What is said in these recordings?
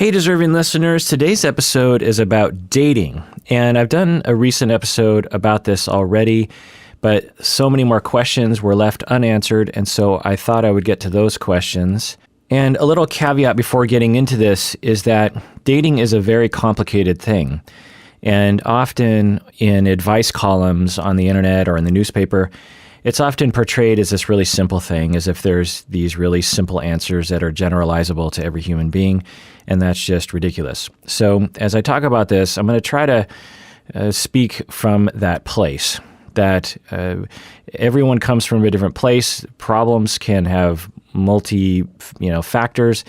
Hey, deserving listeners, today's episode is about dating. And I've done a recent episode about this already, but so many more questions were left unanswered, and so I thought I would get to those questions. And a little caveat before getting into this is that dating is a very complicated thing. And often in advice columns on the internet or in the newspaper, it's often portrayed as this really simple thing, as if there's these really simple answers that are generalizable to every human being, and that's just ridiculous. So as I talk about this, I'm going to try to speak from that place, that everyone comes from a different place. Problems can have multi factors,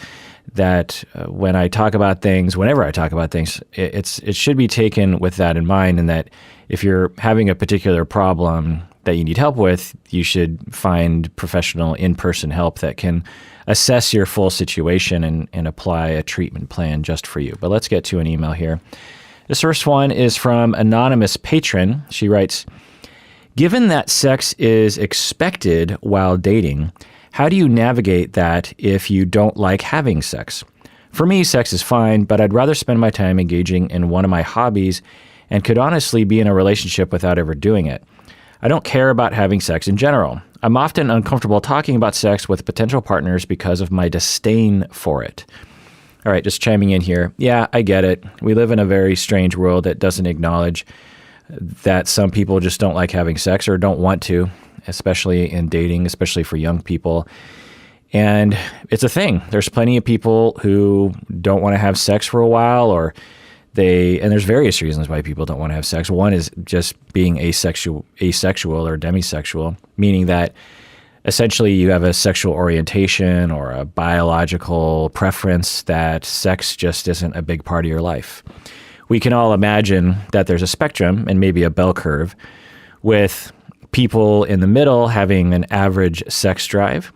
that when I talk about things, whenever I talk about things, it should be taken with that in mind, and that if you're having a particular problem that you need help with, you should find professional in-person help that can assess your full situation and apply a treatment plan just for you. But let's get to an email here. This first one is from Anonymous Patron. She writes, given that sex is expected while dating, how do you navigate that if you don't like having sex? For me, sex is fine, but I'd rather spend my time engaging in one of my hobbies and could honestly be in a relationship without ever doing it. I don't care about having sex in general. I'm often uncomfortable talking about sex with potential partners because of my disdain for it. All right, just chiming in here. Yeah, I get it. We live in a very strange world that doesn't acknowledge that some people just don't like having sex or don't want to, especially in dating, especially for young people. And it's a thing. There's plenty of people who don't want to have sex for a while, and there's various reasons why people don't want to have sex. One is just being asexual or demisexual, meaning that essentially you have a sexual orientation or a biological preference that sex just isn't a big part of your life. We can all imagine that there's a spectrum and maybe a bell curve, with people in the middle having an average sex drive,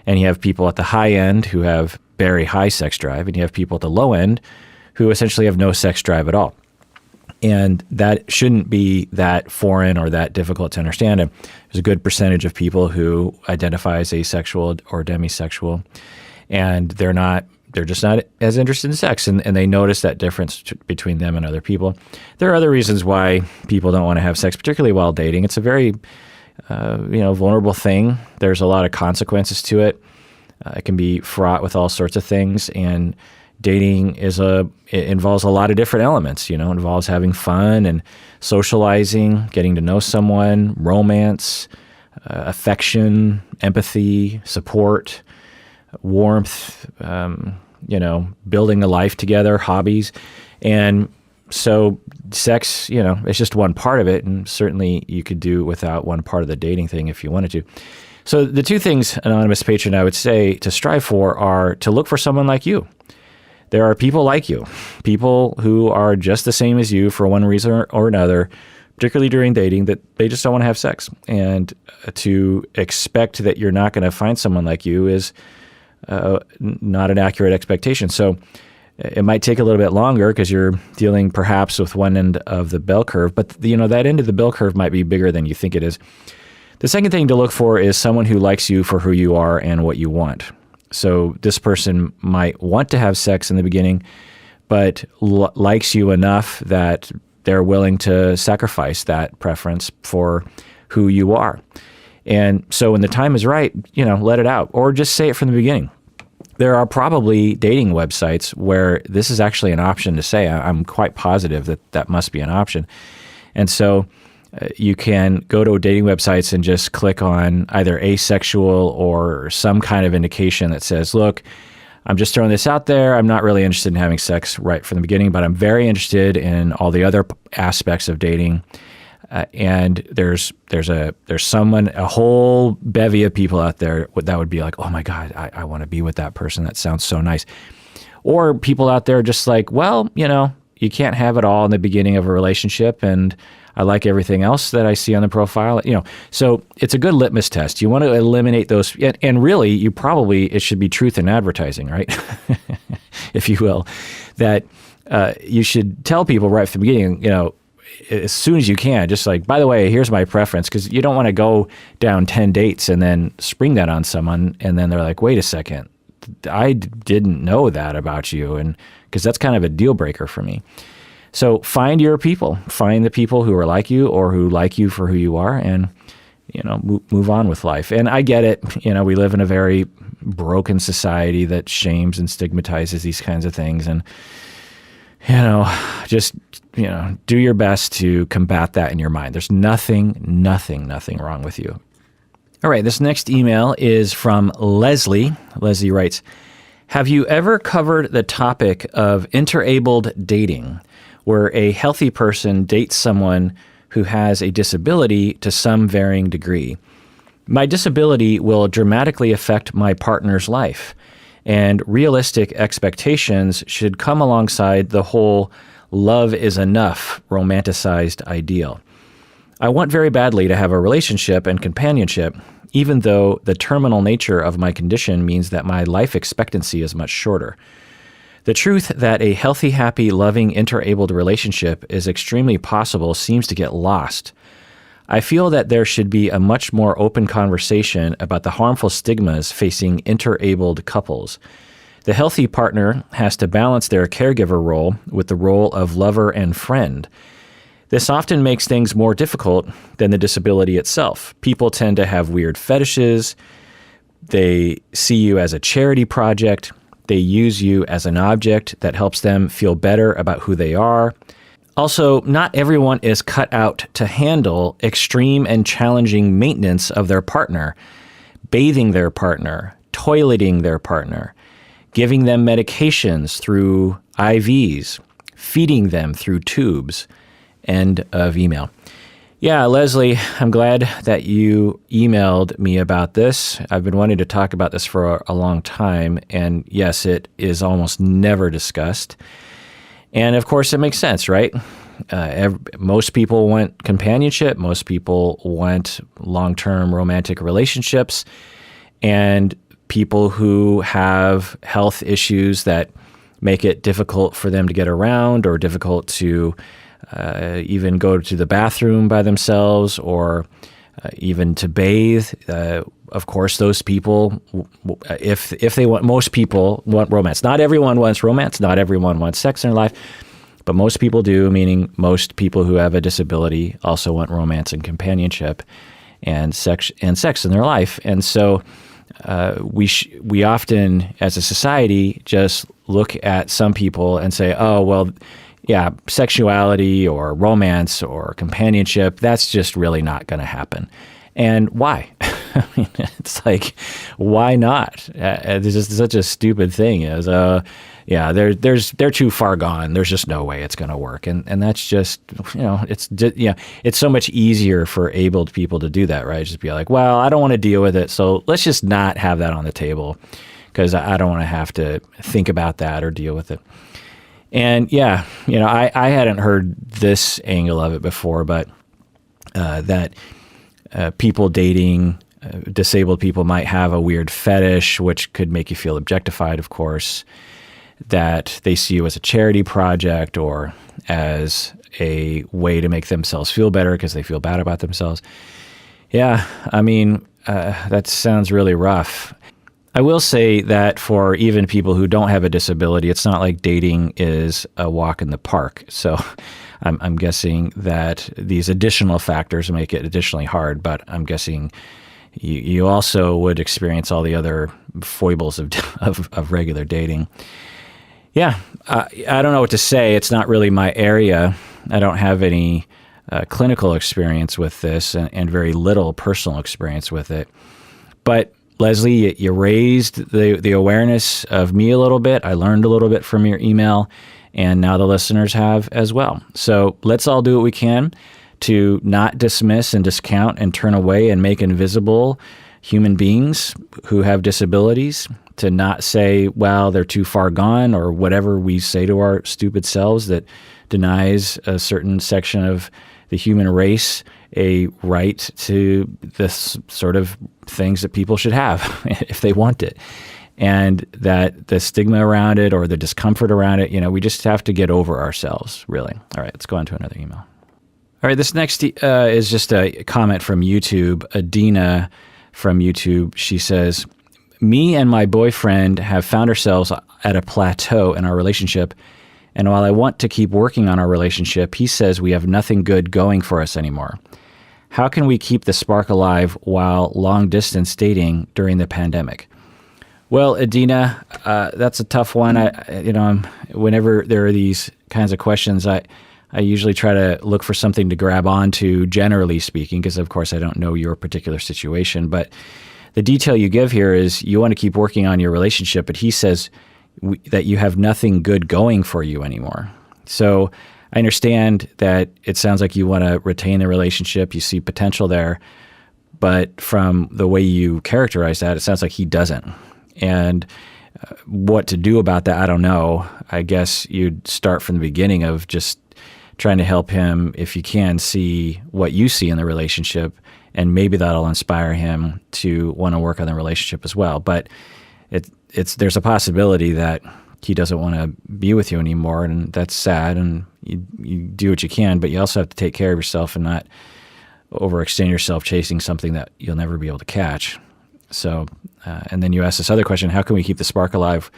and you have people at the high end who have very high sex drive, and you have people at the low end who essentially have no sex drive at all. And that shouldn't be that foreign or that difficult to understand. And there's a good percentage of people who identify as asexual or demisexual, and they're just not as interested in sex, and they notice that difference between them and other people. There are other reasons why people don't want to have sex, particularly while dating. It's a very vulnerable thing. There's a lot of consequences to it. It can be fraught with all sorts of things, and dating it involves a lot of different elements. It involves having fun and socializing, getting to know someone, romance, affection, empathy, support, warmth, building a life together, hobbies. And so sex, it's just one part of it. And certainly you could do without one part of the dating thing if you wanted to. So the two things, Anonymous Patron, I would say to strive for are to look for someone like you. There are people like you, people who are just the same as you for one reason or another, particularly during dating, that they just don't want to have sex. And to expect that you're not going to find someone like you is not an accurate expectation. So it might take a little bit longer because you're dealing perhaps with one end of the bell curve, but that end of the bell curve might be bigger than you think it is. The second thing to look for is someone who likes you for who you are and what you want. So this person might want to have sex in the beginning, but likes you enough that they're willing to sacrifice that preference for who you are. And so when the time is right, let it out, or just say it from the beginning. There are probably dating websites where this is actually an option to say. I'm quite positive that must be an option. And so you can go to dating websites and just click on either asexual or some kind of indication that says, look, I'm just throwing this out there. I'm not really interested in having sex right from the beginning, but I'm very interested in all the other aspects of dating. And there's someone, a whole bevy of people out there that would be like, oh my God, I want to be with that person. That sounds so nice. Or people out there just like, well, you can't have it all in the beginning of a relationship, and I like everything else that I see on the profile. So it's a good litmus test. You want to eliminate those, and really, it should be truth in advertising, right? If you will, that you should tell people right from the beginning, as soon as you can, just like, by the way, here's my preference, because you don't want to go down 10 dates and then spring that on someone, and then they're like, wait a second, I didn't know that about you, and because that's kind of a deal breaker for me. So find your people, find the people who are like you or who like you for who you are, and move on with life. And I get it. We live in a very broken society that shames and stigmatizes these kinds of things. And, just, do your best to combat that in your mind. There's nothing wrong with you. All right. This next email is from Leslie. Leslie writes, have you ever covered the topic of interabled dating, where a healthy person dates someone who has a disability to some varying degree? My disability will dramatically affect my partner's life, and realistic expectations should come alongside the whole love is enough romanticized ideal. I want very badly to have a relationship and companionship, even though the terminal nature of my condition means that my life expectancy is much shorter. The truth that a healthy, happy, loving, interabled relationship is extremely possible seems to get lost. I feel that there should be a much more open conversation about the harmful stigmas facing interabled couples. The healthy partner has to balance their caregiver role with the role of lover and friend. This often makes things more difficult than the disability itself. People tend to have weird fetishes. They see you as a charity project. They use you as an object that helps them feel better about who they are. Also, not everyone is cut out to handle extreme and challenging maintenance of their partner, bathing their partner, toileting their partner, giving them medications through IVs, feeding them through tubes. End of email. Yeah, Leslie, I'm glad that you emailed me about this. I've been wanting to talk about this for a long time, and yes, it is almost never discussed. And of course, it makes sense, right? Most people want companionship. Most people want long-term romantic relationships. And people who have health issues that make it difficult for them to get around or difficult to even go to the bathroom by themselves or even to bathe. Of course, those people, if they want, most people want romance. Not everyone wants romance. Not everyone wants sex in their life, but most people do, meaning most people who have a disability also want romance and companionship and sex in their life. And so we often, as a society, just look at some people and say, oh, well, yeah, sexuality or romance or companionship, that's just really not going to happen. And why? I mean, it's like, why not? This is such a stupid thing. Is they're too far gone. There's just no way it's going to work. And that's just, it's so much easier for abled people to do that, right? Just be like, well, I don't want to deal with it, so let's just not have that on the table because I don't want to have to think about that or deal with it. And yeah, I hadn't heard this angle of it before, but that people dating disabled people might have a weird fetish, which could make you feel objectified, of course, that they see you as a charity project or as a way to make themselves feel better because they feel bad about themselves. Yeah, I mean, that sounds really rough. I will say that for even people who don't have a disability, it's not like dating is a walk in the park. So I'm guessing that these additional factors make it additionally hard, but I'm guessing you also would experience all the other foibles of regular dating. Yeah, I don't know what to say. It's not really my area. I don't have any clinical experience with this and very little personal experience with it. But Leslie, you raised the awareness of me a little bit. I learned a little bit from your email, and now the listeners have as well. So let's all do what we can to not dismiss and discount and turn away and make invisible human beings who have disabilities, to not say, well, they're too far gone, or whatever we say to our stupid selves that denies a certain section of the human race a right to this sort of things that people should have if they want it. And that the stigma around it or the discomfort around it, we just have to get over ourselves, really. All right, let's go on to another email. All right, this next is just a comment from YouTube. Adina from YouTube, she says, Me and my boyfriend have found ourselves at a plateau in our relationship. And while I want to keep working on our relationship, he says we have nothing good going for us anymore. How can we keep the spark alive while long-distance dating during the pandemic? Well, Adina, that's a tough one. Whenever there are these kinds of questions, I usually try to look for something to grab onto, generally speaking, because of course I don't know your particular situation. But the detail you give here is you want to keep working on your relationship, but he says that you have nothing good going for you anymore. So I understand that it sounds like you want to retain the relationship, you see potential there, but from the way you characterize that, it sounds like he doesn't. And what to do about that, I don't know. I guess you'd start from the beginning of just trying to help him, if you can, see what you see in the relationship, and maybe that'll inspire him to want to work on the relationship as well. But there's a possibility that he doesn't want to be with you anymore, and that's sad, and you do what you can, but you also have to take care of yourself and not overextend yourself chasing something that you'll never be able to catch. So, and then you ask this other question, how can we keep the spark alive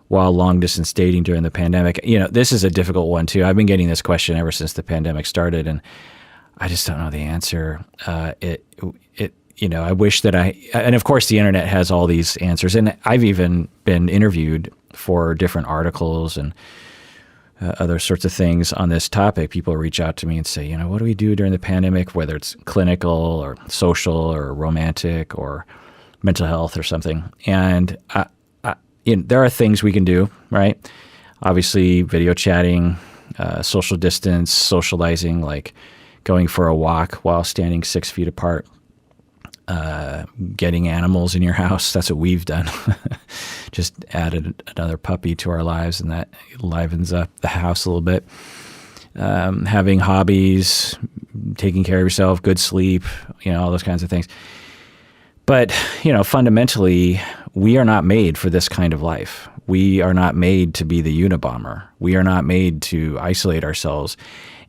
while long-distance dating during the pandemic? This is a difficult one, too. I've been getting this question ever since the pandemic started, and I just don't know the answer. I wish that and of course the internet has all these answers, and I've even been interviewed for different articles and other sorts of things on this topic. People reach out to me and say, what do we do during the pandemic, whether it's clinical or social or romantic or mental health or something. And there are things we can do, right? Obviously, video chatting, social distance, socializing, like going for a walk while standing 6 feet apart, getting animals in your house. That's what we've done. Just added another puppy to our lives, and that livens up the house a little bit. Having hobbies, taking care of yourself, good sleep, all those kinds of things. But, fundamentally, we are not made for this kind of life. We are not made to be the Unabomber. We are not made to isolate ourselves.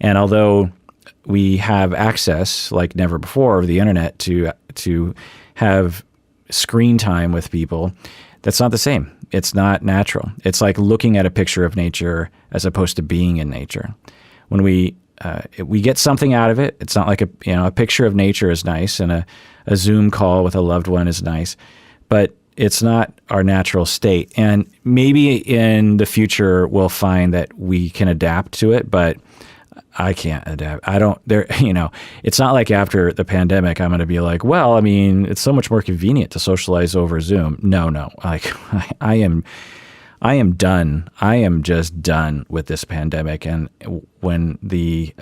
And although we have access like never before over the internet to have screen time with people, that's not the same. It's not natural. It's like looking at a picture of nature as opposed to being in nature. When we get something out of it, it's not like a picture of nature is nice, and a Zoom call with a loved one is nice, but it's not our natural state. And maybe in the future we'll find that we can adapt to it, but I can't adapt. It's not like after the pandemic, I'm going to be like, well, it's so much more convenient to socialize over Zoom. No. Like I am done. I am just done with this pandemic. And when the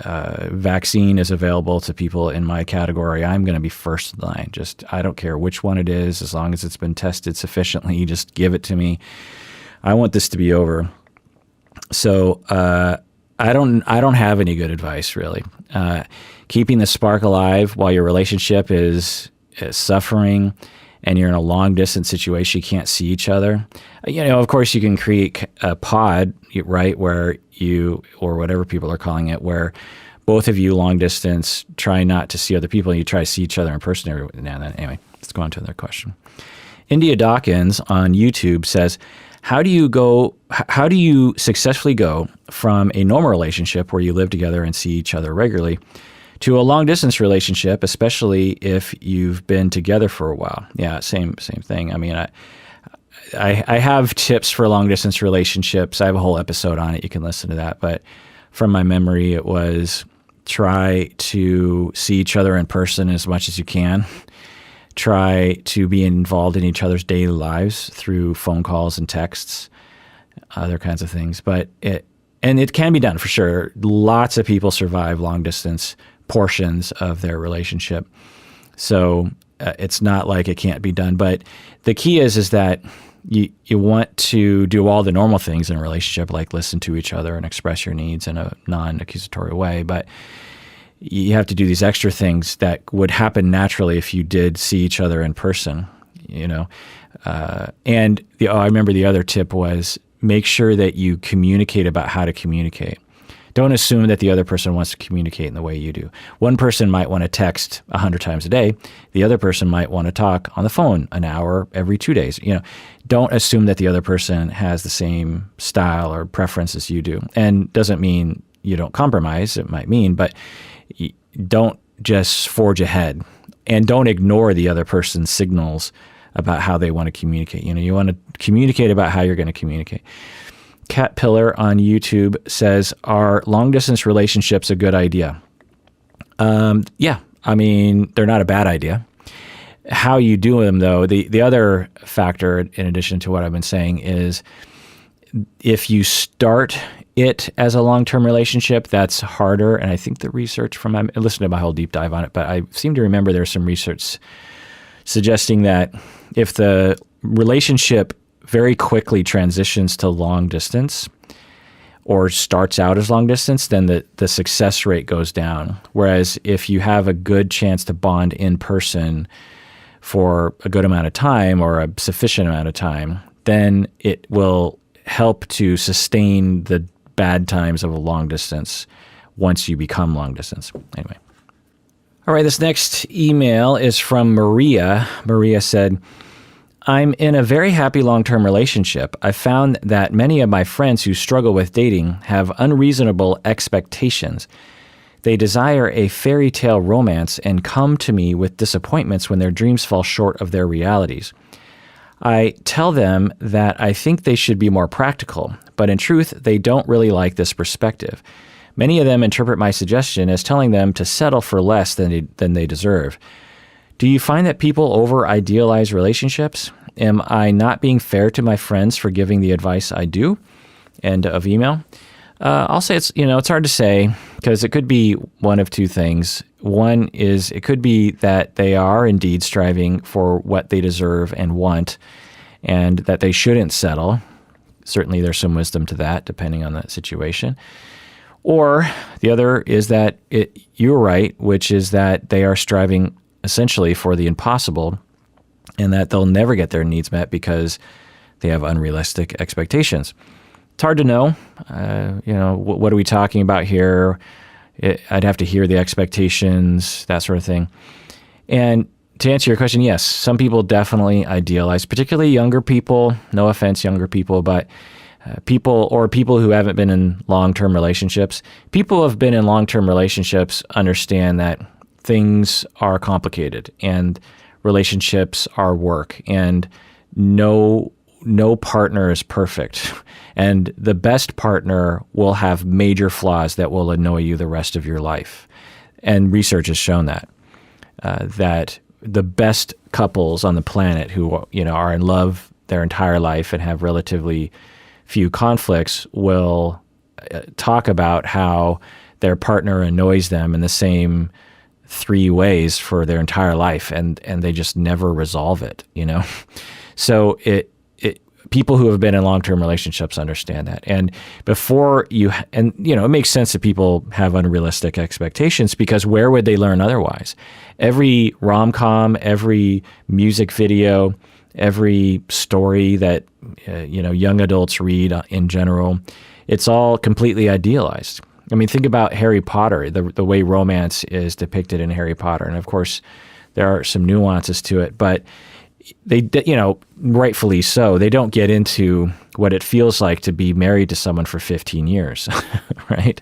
vaccine is available to people in my category, I'm going to be first in line. I don't care which one it is, as long as it's been tested sufficiently, just give it to me. I want this to be over. So, I don't have any good advice, really. Keeping the spark alive while your relationship is suffering and you're in a long-distance situation, you can't see each other. Of course, you can create a pod, right, where you, or whatever people are calling it, where both of you long-distance try not to see other people and you try to see each other in person every now and then. Anyway, let's go on to another question. India Dawkins on YouTube says, how do you successfully go from a normal relationship where you live together and see each other regularly to a long distance relationship, especially if you've been together for a while? Yeah, same thing. I have tips for long distance relationships. I have a whole episode on it. You can listen to that. But from my memory, it was try to see each other in person as much as you can. Try to be involved in each other's daily lives through phone calls and texts, other kinds of things. But it can be done for sure. Lots of people survive long distance portions of their relationship. So it's not like it can't be done. But the key is that you want to do all the normal things in a relationship, like listen to each other and express your needs in a non-accusatory way. But you have to do these extra things that would happen naturally if you did see each other in person, I remember the other tip was make sure that you communicate about how to communicate. Don't assume that the other person wants to communicate in the way you do. One person might want to text 100 times a day. The other person might want to talk on the phone an hour every 2 days. Don't assume that the other person has the same style or preference as you do. And doesn't mean you don't compromise. It might mean, but don't just forge ahead, and don't ignore the other person's signals about how they want to communicate. You want to communicate about how you're going to communicate. Cat Pillar on YouTube says, are long-distance relationships a good idea? Yeah, they're not a bad idea. How you do them, though, the other factor, in addition to what I've been saying, is if you start it as a long-term relationship, that's harder. And I think the research I listened to my whole deep dive on it, but I seem to remember there's some research suggesting that if the relationship very quickly transitions to long distance or starts out as long distance, then the success rate goes down. Whereas if you have a good chance to bond in person for a good amount of time or a sufficient amount of time, then it will help to sustain the bad times of a long distance once you become long distance. Anyway. All right, this next email is from Maria. Maria said, I'm in a very happy long-term relationship. I found that many of my friends who struggle with dating have unreasonable expectations. They desire a fairy tale romance and come to me with disappointments when their dreams fall short of their realities. I tell them that I think they should be more practical, but in truth, they don't really like this perspective. Many of them interpret my suggestion as telling them to settle for less than they deserve. Do you find that people over-idealize relationships? Am I not being fair to my friends for giving the advice I do? End of email. I'll say it's hard to say because it could be one of two things. One is it could be that they are indeed striving for what they deserve and want, and that they shouldn't settle. Certainly there's some wisdom to that, depending on that situation. Or the other is that you're right, which is that they are striving essentially for the impossible, and that they'll never get their needs met because they have unrealistic expectations. It's hard to know. What are we talking about here? I'd have to hear the expectations, that sort of thing. And to answer your question, yes, some people definitely idealize, particularly younger people. No offense, younger people, but people who haven't been in long-term relationships. People who have been in long-term relationships understand that things are complicated and relationships are work, and no partner is perfect. And the best partner will have major flaws that will annoy you the rest of your life. And research has shown that the best couples on the planet who are in love their entire life and have relatively few conflicts will talk about how their partner annoys them in the same 3 ways for their entire life, and they just never resolve it, So people who have been in long-term relationships understand that. And it makes sense that people have unrealistic expectations, because where would they learn otherwise? Every rom-com, every music video, every story that young adults read in general, it's all completely idealized. Think about Harry Potter, the way romance is depicted in Harry Potter. And of course, there are some nuances to it, but they, rightfully so, they don't get into what it feels like to be married to someone for 15 years, right?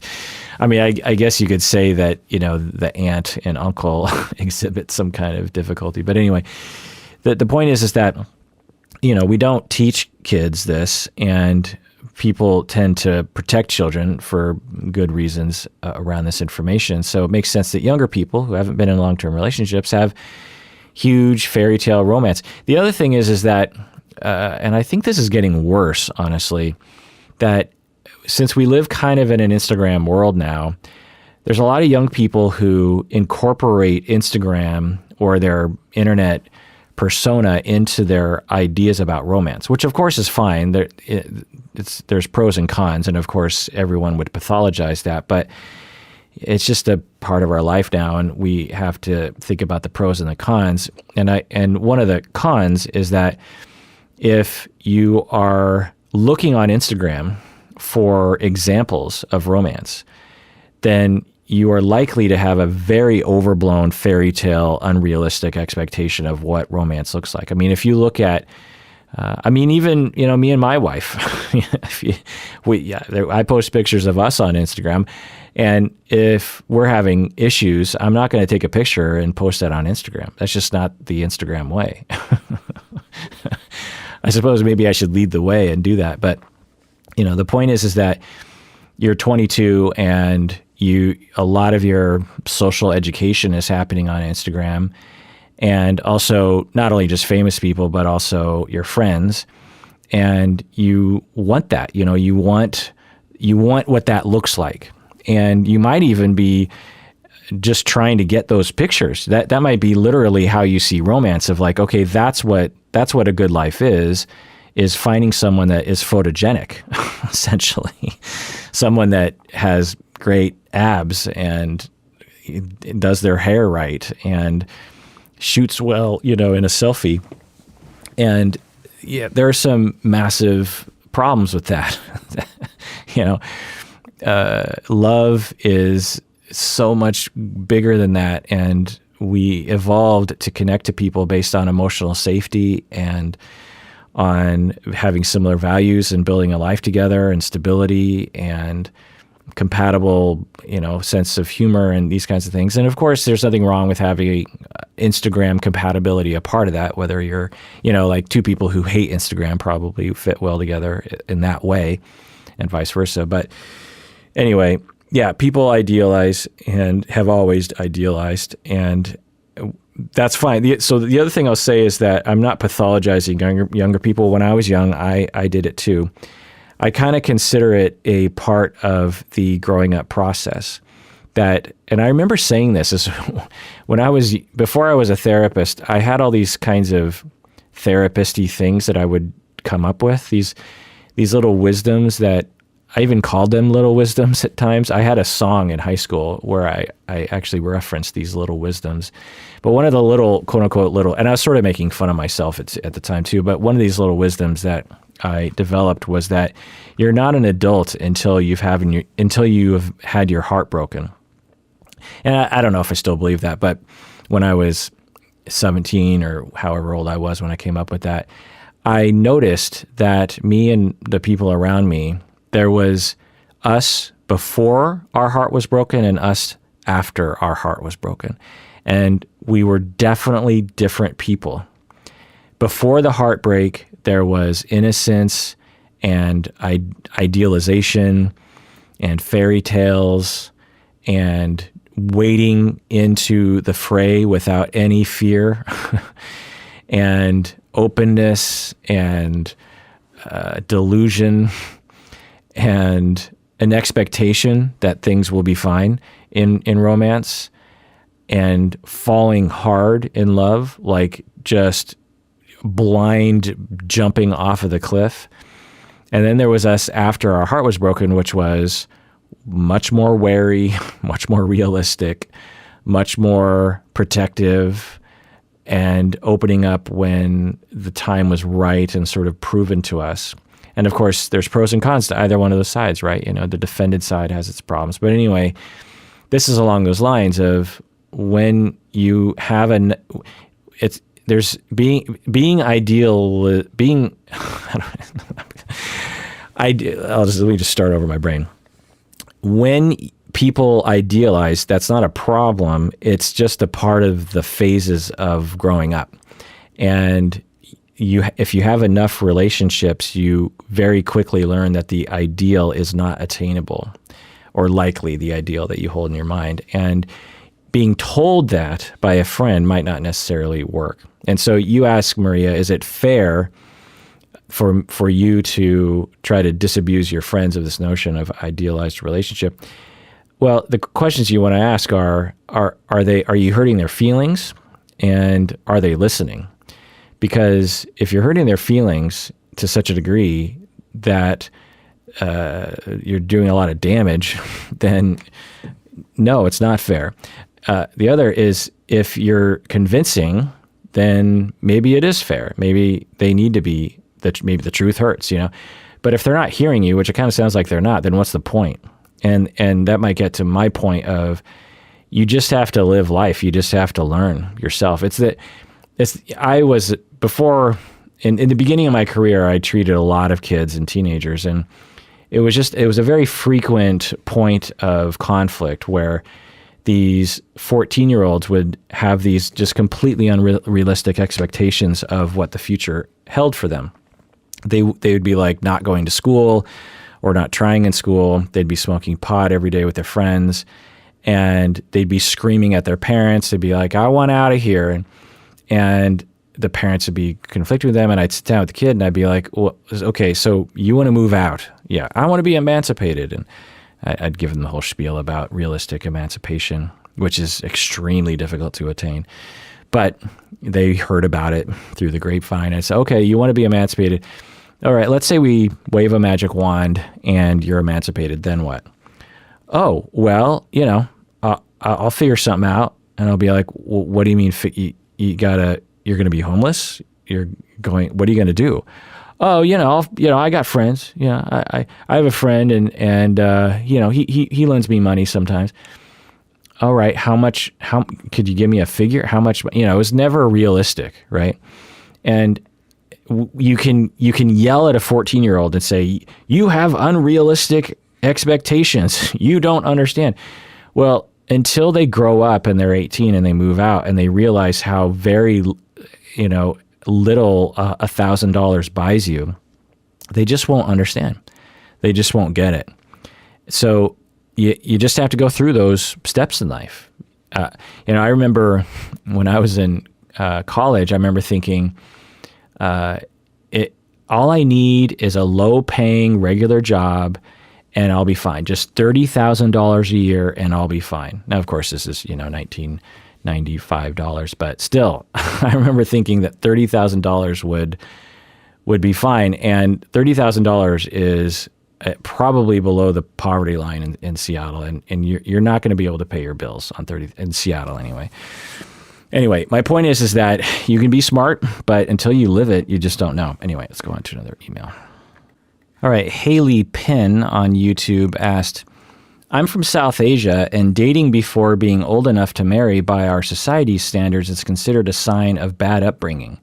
I guess you could say that, the aunt and uncle exhibit some kind of difficulty. But anyway, the point is that, we don't teach kids this, and people tend to protect children for good reasons around this information. So it makes sense that younger people who haven't been in long-term relationships have huge fairy tale romance. The other thing is that, and I think this is getting worse, honestly, that since we live kind of in an Instagram world now, there's a lot of young people who incorporate Instagram or their internet persona into their ideas about romance, which of course is fine. There's pros and cons, and of course everyone would pathologize that, but it's just a part of our life now, and we have to think about the pros and the cons. And one of the cons is that if you are looking on Instagram for examples of romance, then you are likely to have a very overblown fairy tale, unrealistic expectation of what romance looks like. I mean, if you look at, even, me and my wife, I post pictures of us on Instagram, and if we're having issues, I'm not going to take a picture and post that on Instagram. That's just not the Instagram way. I suppose maybe I should lead the way and do that. But, the point is that you're 22 and a lot of your social education is happening on Instagram, and also not only just famous people, but also your friends. And you want that, you want what that looks like. And you might even be just trying to get those pictures. That might be literally how you see romance, of like, okay, that's what a good life is finding someone that is photogenic, essentially. Someone that has great abs and does their hair right and shoots well, in a selfie. And yeah, there are some massive problems with that. Love is so much bigger than that. And we evolved to connect to people based on emotional safety and on having similar values and building a life together and stability and compatible, sense of humor and these kinds of things. And of course, there's nothing wrong with having Instagram compatibility a part of that, whether you're, like two people who hate Instagram probably fit well together in that way and vice versa. But anyway, yeah, people idealize and have always idealized, and that's fine. So the other thing I'll say is that I'm not pathologizing younger people. When I was young, I did it too. I kind of consider it a part of the growing up process. And I remember saying this is before I was a therapist, I had all these kinds of therapist-y things that I would come up with, these little wisdoms that I even called them little wisdoms at times. I had a song in high school where I actually referenced these little wisdoms. But one of the little, quote unquote, and I was sort of making fun of myself at the time too, but one of these little wisdoms that I developed was that you're not an adult until you have had your heart broken. And I don't know if I still believe that, but when I was 17 or however old I was when I came up with that, I noticed that me and the people around me, there was us before our heart was broken and us after our heart was broken. And we were definitely different people. Before the heartbreak, there was innocence and idealization and fairy tales and wading into the fray without any fear and openness and delusion and an expectation that things will be fine in romance, and falling hard in love, like just blind jumping off of the cliff. And then there was us after our heart was broken, which was much more wary, much more realistic, much more protective, and opening up when the time was right and sort of proven to us. And of course, there's pros and cons to either one of those sides, right? The defended side has its problems. But anyway, this is along those lines of when you have there's being ideal, being, let me just start over my brain. When people idealize, that's not a problem. It's just a part of the phases of growing up. And if you have enough relationships, you very quickly learn that the ideal is not attainable, or likely the ideal that you hold in your mind. And being told that by a friend might not necessarily work. And so you ask, Maria, is it fair for you to try to disabuse your friends of this notion of idealized relationship? Well, the questions you want to ask are you hurting their feelings, and are they listening? Because if you're hurting their feelings to such a degree that you're doing a lot of damage, then no, it's not fair. The other is, if you're convincing, then maybe it is fair. Maybe they need to be, maybe the truth hurts, But if they're not hearing you, which it kind of sounds like they're not, then what's the point? And that might get to my point of, you just have to live life. You just have to learn yourself. I was before, in the beginning of my career, I treated a lot of kids and teenagers, and it was a very frequent point of conflict where these 14-year-olds would have these just completely unrealistic expectations of what the future held for them. They would be like not going to school or not trying in school. They'd be smoking pot every day with their friends, and they'd be screaming at their parents. They'd be like, I want out of here. And the parents would be conflicting with them, and I'd sit down with the kid and I'd be like, well, okay, so you want to move out? Yeah, I want to be emancipated. And I'd give them the whole spiel about realistic emancipation, which is extremely difficult to attain. But they heard about it through the grapevine. I said, okay, you want to be emancipated. All right, let's say we wave a magic wand and you're emancipated. Then what? Oh, well, I'll figure something out. And I'll be like, well, what do you mean? You're going to be homeless? What are you going to do? Oh, I got friends. I have a friend, and he lends me money sometimes. All right, how could you give me a figure? How much? It was never realistic, right? And you can yell at a 14-year-old and say, you have unrealistic expectations. You don't understand. Well, until they grow up and they're 18 and they move out and they realize how very, little $1,000 buys you, they just won't understand. They just won't get it. So you just have to go through those steps in life. I remember when I was in college, I remember thinking, all I need is a low-paying regular job, and I'll be fine. Just $30,000 a year, and I'll be fine. Now, of course, this is $1995, but still, I remember thinking that $30,000 would be fine, and $30,000 is probably below the poverty line in Seattle, and you're not going to be able to pay your bills on in Seattle anyway. Anyway, my point is that you can be smart, but until you live it, you just don't know. Anyway, let's go on to another email. All right, Haley Pin on YouTube asked, I'm from South Asia, and dating before being old enough to marry by our society's standards is considered a sign of bad upbringing.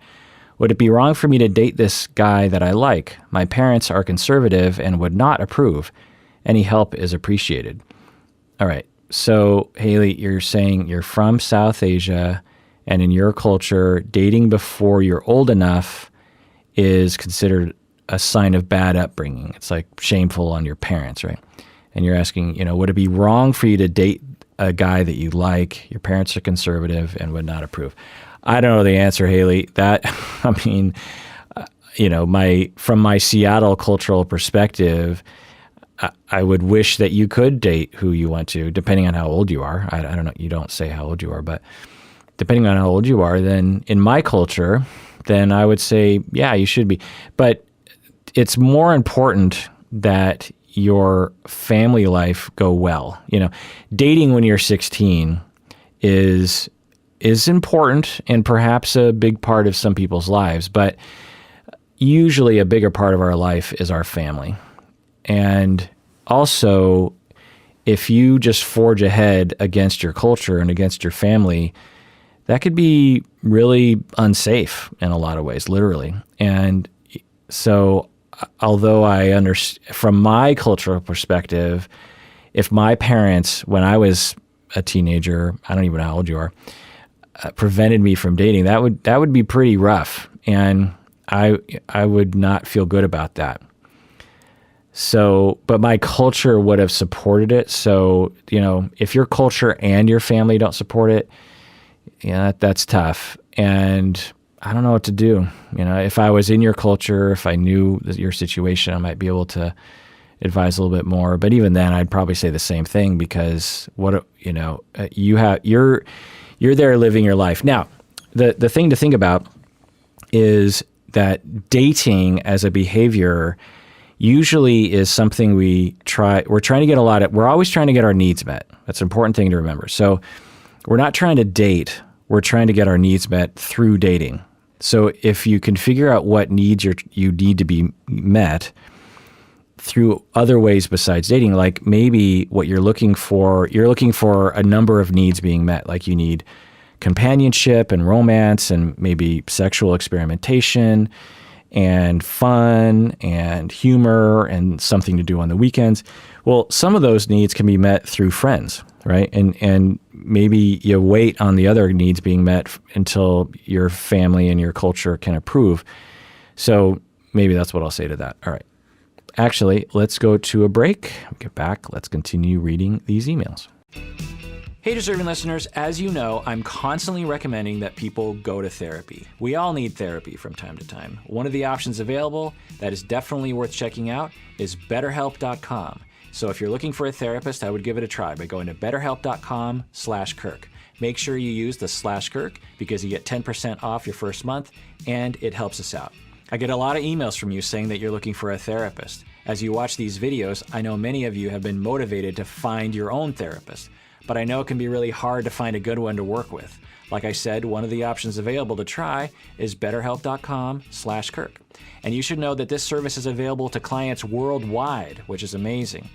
Would it be wrong for me to date this guy that I like? My parents are conservative and would not approve. Any help is appreciated. All right, so Haley, you're saying you're from South Asia, and in your culture, dating before you're old enough is considered a sign of bad upbringing. It's like shameful on your parents, right? And you're asking, would it be wrong for you to date a guy that you like? Your parents are conservative and would not approve. I don't know the answer, Haley. From my Seattle cultural perspective, I would wish that you could date who you want to, depending on how old you are. I don't know. You don't say how old you are, but depending on how old you are, then in my culture, then I would say, yeah, you should be. But it's more important that your family life go well. Dating when you're 16 is important and perhaps a big part of some people's lives, but usually a bigger part of our life is our family. And also, if you just forge ahead against your culture and against your family, that could be really unsafe in a lot of ways, literally. And so although I understand from my cultural perspective, if my parents, when I was a teenager, I don't even know how old you are, prevented me from dating, that would be pretty rough, and I would not feel good about that. So, but my culture would have supported it. So, if your culture and your family don't support it, that's tough. And I don't know what to do. If I was in your culture, if I knew your situation, I might be able to advise a little bit more. But even then, I'd probably say the same thing because you're there living your life. Now, the thing to think about is that dating as a behavior usually is something we're always trying to get our needs met. That's an important thing to remember. So we're not trying to date. We're trying to get our needs met through dating. So if you can figure out what needs you need to be met, through other ways besides dating. Like maybe what you're looking for a number of needs being met. Like you need companionship and romance and maybe sexual experimentation and fun and humor and something to do on the weekends. Well, some of those needs can be met through friends, right? And maybe you wait on the other needs being met until your family and your culture can approve. So maybe that's what I'll say to that. All right. Actually, let's go to a break. Get back. Let's continue reading these emails. Hey, deserving listeners, as you know, I'm constantly recommending that people go to therapy. We all need therapy from time to time. One of the options available that is definitely worth checking out is BetterHelp.com. So if you're looking for a therapist, I would give it a try by going to BetterHelp.com/Kirk. Make sure you use the /Kirk because you get 10% off your first month and it helps us out. I get a lot of emails from you saying that you're looking for a therapist. As you watch these videos, I know many of you have been motivated to find your own therapist, but I know it can be really hard to find a good one to work with. Like I said, one of the options available to try is BetterHelp.com/Kirk. And you should know that this service is available to clients worldwide, which is amazing.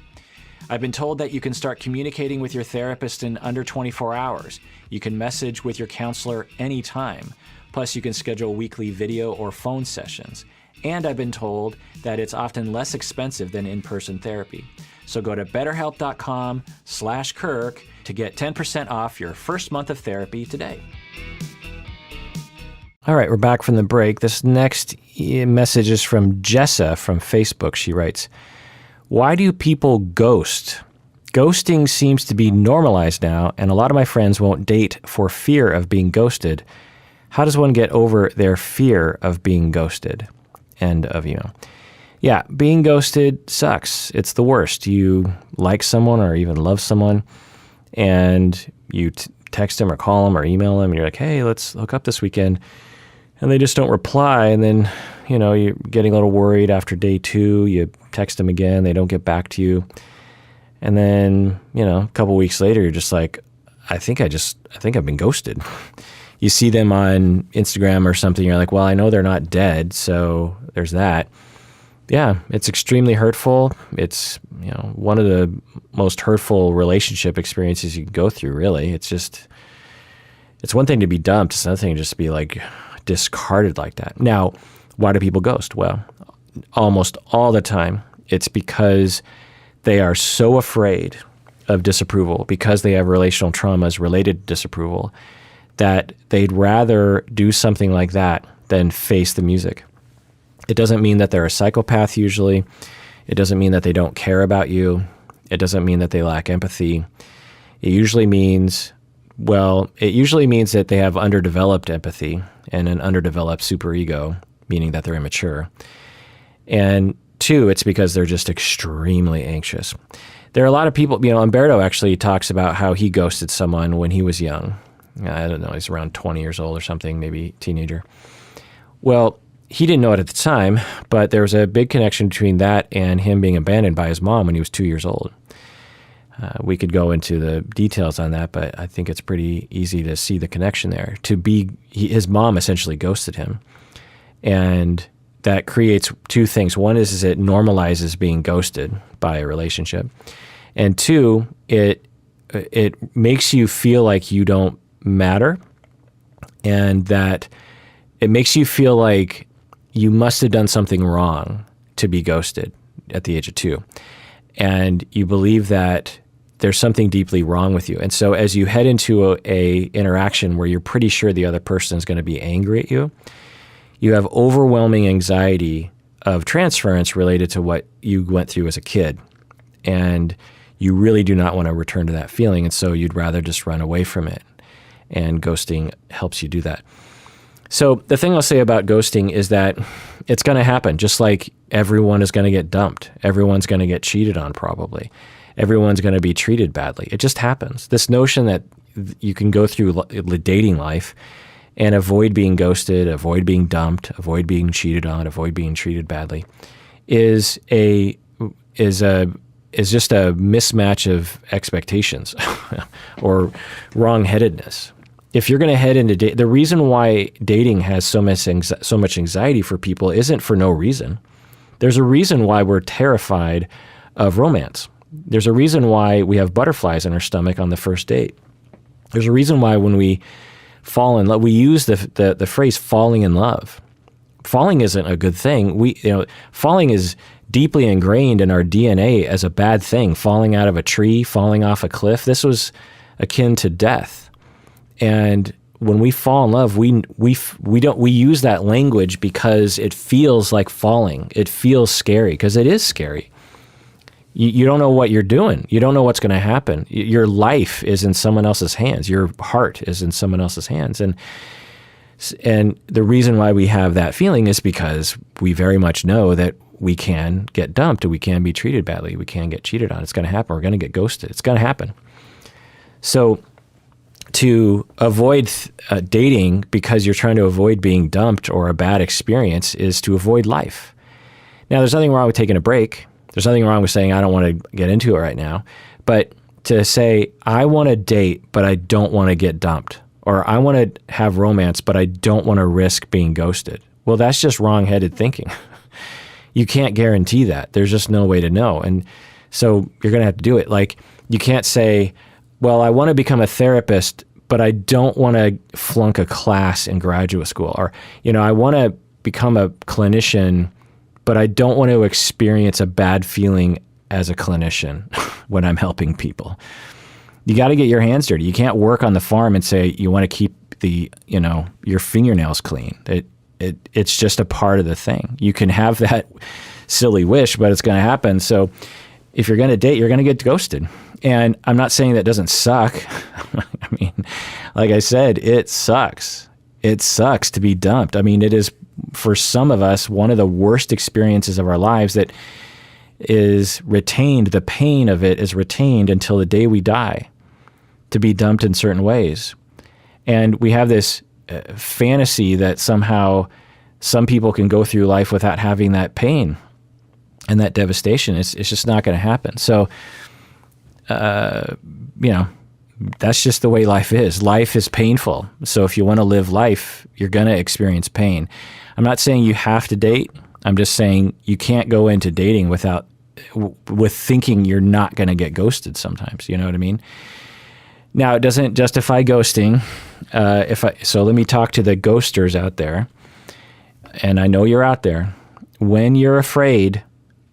I've been told that you can start communicating with your therapist in under 24 hours. You can message with your counselor anytime. Plus, you can schedule weekly video or phone sessions. And I've been told that it's often less expensive than in-person therapy. So go to BetterHelp.com/Kirk to get 10% off your first month of therapy today. All right, we're back from the break. This next message is from Jessa from Facebook. She writes, "Why do people ghost? Ghosting seems to be normalized now, and a lot of my friends won't date for fear of being ghosted. How does one get over their fear of being ghosted?" End of email. Yeah, being ghosted sucks. It's the worst. You like someone or even love someone, and you text them or call them or email them, and you're like, hey, let's hook up this weekend. And they just don't reply, and then, you're getting a little worried after day 2. You text them again, they don't get back to you. And then, a couple weeks later, you're just like, I think I've been ghosted. You see them on Instagram or something, you're like, well, I know they're not dead, so there's that. Yeah, it's extremely hurtful. It's, one of the most hurtful relationship experiences you can go through, really. It's one thing to be dumped. It's another thing to just be like discarded like that. Now, why do people ghost? Well, almost all the time, it's because they are so afraid of disapproval, because they have relational traumas related to disapproval, that they'd rather do something like that than face the music. It doesn't mean that they're a psychopath usually. It doesn't mean that they don't care about you. It doesn't mean that they lack empathy. It usually means that they have underdeveloped empathy and an underdeveloped superego, meaning that they're immature. And 2, it's because they're just extremely anxious. There are a lot of people, Umberto actually talks about how he ghosted someone when he was young. I don't know, he's around 20 years old or something, maybe teenager. Well, he didn't know it at the time, but there was a big connection between that and him being abandoned by his mom when he was 2 years old. We could go into the details on that, but I think it's pretty easy to see the connection there. His mom essentially ghosted him, and that creates 2 things. One is it normalizes being ghosted by a relationship, and 2, it makes you feel like you don't matter, and that it makes you feel like you must have done something wrong to be ghosted at the age of 2. And you believe that there's something deeply wrong with you. And so as you head into a interaction where you're pretty sure the other person is going to be angry at you, you have overwhelming anxiety of transference related to what you went through as a kid. And you really do not want to return to that feeling. And so you'd rather just run away from it. And ghosting helps you do that. So the thing I'll say about ghosting is that it's going to happen. Just like everyone is going to get dumped. Everyone's going to get cheated on probably. Everyone's going to be treated badly. It just happens. This notion that you can go through dating life and avoid being ghosted, avoid being dumped, avoid being cheated on, avoid being treated badly is just a mismatch of expectations or wrong-headedness. If you're going to head into the reason why dating has so much anxiety for people isn't for no reason. There's a reason why we're terrified of romance. There's a reason why we have butterflies in our stomach on the first date. There's a reason why when we fall in love, we use the phrase falling in love. Falling isn't a good thing. Falling is deeply ingrained in our DNA as a bad thing. Falling out of a tree, falling off a cliff. This was akin to death. And when we fall in love, we use that language because it feels like falling. It feels scary because it is scary. You don't know what you're doing. You don't know what's going to happen. Your life is in someone else's hands. Your heart is in someone else's hands. And the reason why we have that feeling is because we very much know that we can get dumped, we can be treated badly, we can get cheated on. It's going to happen. We're going to get ghosted. It's going to happen. So to avoid dating because you're trying to avoid being dumped or a bad experience is to avoid life. Now, there's nothing wrong with taking a break. There's nothing wrong with saying, I don't want to get into it right now. But to say, I want to date, but I don't want to get dumped. Or I want to have romance, but I don't want to risk being ghosted. Well, that's just wrong-headed thinking. You can't guarantee that. There's just no way to know. And so you're going to have to do it. Like, you can't say, well, I want to become a therapist, but I don't want to flunk a class in graduate school. Or, I want to become a clinician, but I don't want to experience a bad feeling as a clinician when I'm helping people. You got to get your hands dirty. You can't work on the farm and say you want to keep your fingernails clean. It's just a part of the thing. You can have that silly wish, but it's going to happen. So if you're going to date, you're going to get ghosted. And I'm not saying that doesn't suck. I mean, like I said, it sucks. It sucks to be dumped. I mean, it is, for some of us, one of the worst experiences of our lives that is retained. The pain of it is retained until the day we die, to be dumped in certain ways. And we have this fantasy that somehow some people can go through life without having that pain and that devastation. It's just not going to happen. So, that's just the way life is. Life is painful. So if you want to live life, you're going to experience pain. I'm not saying you have to date. I'm just saying you can't go into dating with thinking you're not going to get ghosted sometimes. You know what I mean? Now, it doesn't justify ghosting. So let me talk to the ghosters out there. And I know you're out there. When you're afraid,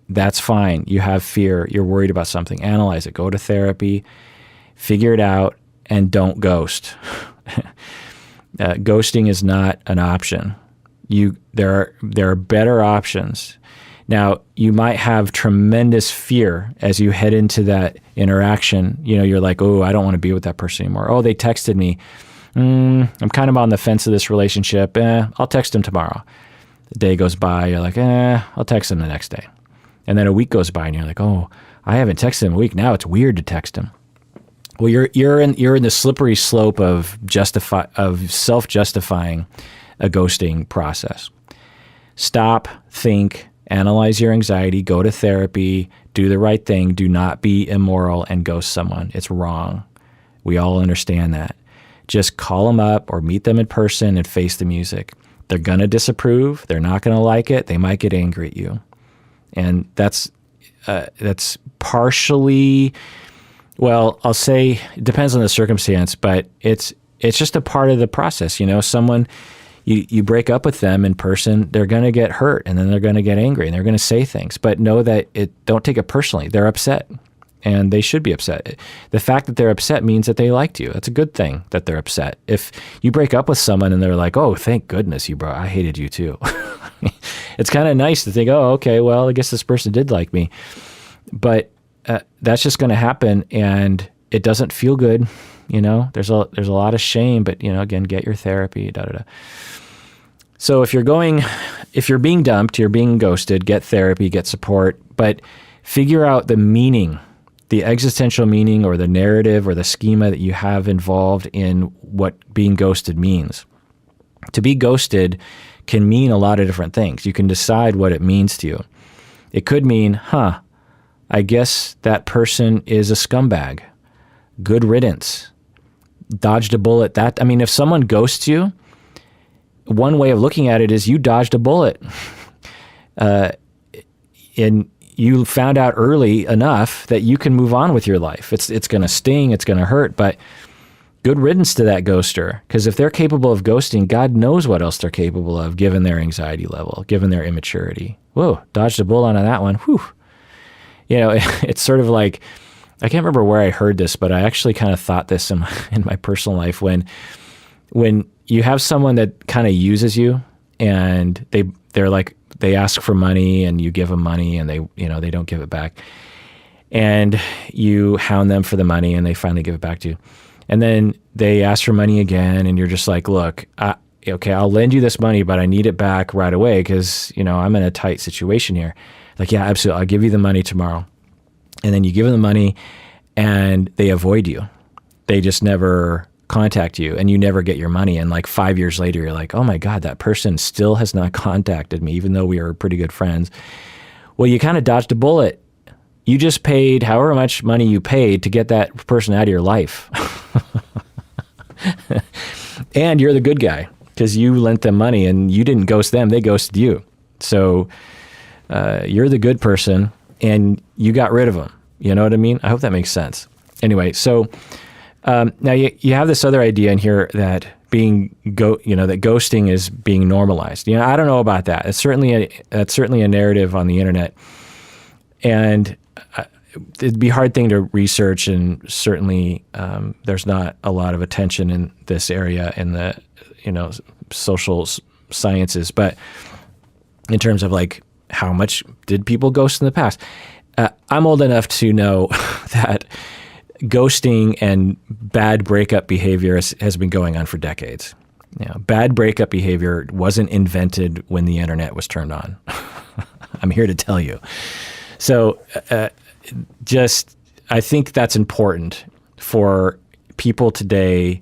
that's fine. You have fear. You're worried about something. Analyze it. Go to therapy. Figure it out. And don't ghost. Ghosting is not an option. There are better options. Now, you might have tremendous fear as you head into that interaction. You're like, oh, I don't want to be with that person anymore. Oh, they texted me. I'm kind of on the fence of this relationship. I'll text them tomorrow. The day goes by. You're like, I'll text them the next day. And then a week goes by and you're like, oh, I haven't texted him in a week. Now it's weird to text him. Well, you're in the slippery slope of self-justifying a ghosting process. Stop, think, analyze your anxiety, go to therapy, do the right thing, do not be immoral and ghost someone. It's wrong. We all understand that. Just call them up or meet them in person and face the music. They're going to disapprove. They're not going to like it. They might get angry at you. And that's partially, well, I'll say it depends on the circumstance, but it's just a part of the process. Someone, you break up with them in person, they're going to get hurt and then they're going to get angry and they're going to say things, but know that don't take it personally. They're upset and they should be upset. The fact that they're upset means that they liked you. That's a good thing that they're upset. If you break up with someone and they're like, oh, thank goodness you broke, I hated you too. It's kind of nice to think, oh, okay, well, I guess this person did like me. But that's just going to happen and it doesn't feel good. There's a lot of shame, but again, get your therapy, So if you're being dumped, you're being ghosted, get therapy, get support, but figure out the meaning, the existential meaning or the narrative or the schema that you have involved in what being ghosted means. To be ghosted can mean a lot of different things. You can decide what it means to you. It could mean, I guess that person is a scumbag. Good riddance. Dodged a bullet. If someone ghosts you, one way of looking at it is you dodged a bullet. and you found out early enough that you can move on with your life. It's going to sting, it's going to hurt, but good riddance to that ghoster. Because if they're capable of ghosting, God knows what else they're capable of, given their anxiety level, given their immaturity. Whoa, dodged a bullet on that one. Whew. It's sort of like, I can't remember where I heard this, but I actually kind of thought this in my personal life. When you have someone that kind of uses you, and they ask for money, and you give them money, and they don't give it back, and you hound them for the money, and they finally give it back to you, and then they ask for money again, and you're just like, look, okay, I'll lend you this money, but I need it back right away because I'm in a tight situation here. Like, yeah, absolutely, I'll give you the money tomorrow. And then you give them the money, and they avoid you. They just never contact you, and you never get your money. And like 5 years later, you're like, oh my God, that person still has not contacted me, even though we were pretty good friends. Well, you kind of dodged a bullet. You just paid however much money you paid to get that person out of your life. And you're the good guy because you lent them money, and you didn't ghost them, they ghosted you. So you're the good person, and you got rid of them. You know what I mean? I hope that makes sense. Anyway, so now you have this other idea in here that that ghosting is being normalized. I don't know about that. It's certainly a narrative on the internet, and it'd be a hard thing to research. And certainly there's not a lot of attention in this area in the social sciences. But in terms of like, how much did people ghost in the past? I'm old enough to know that ghosting and bad breakup behavior has been going on for decades. Bad breakup behavior wasn't invented when the internet was turned on. I'm here to tell you. So I think that's important for people today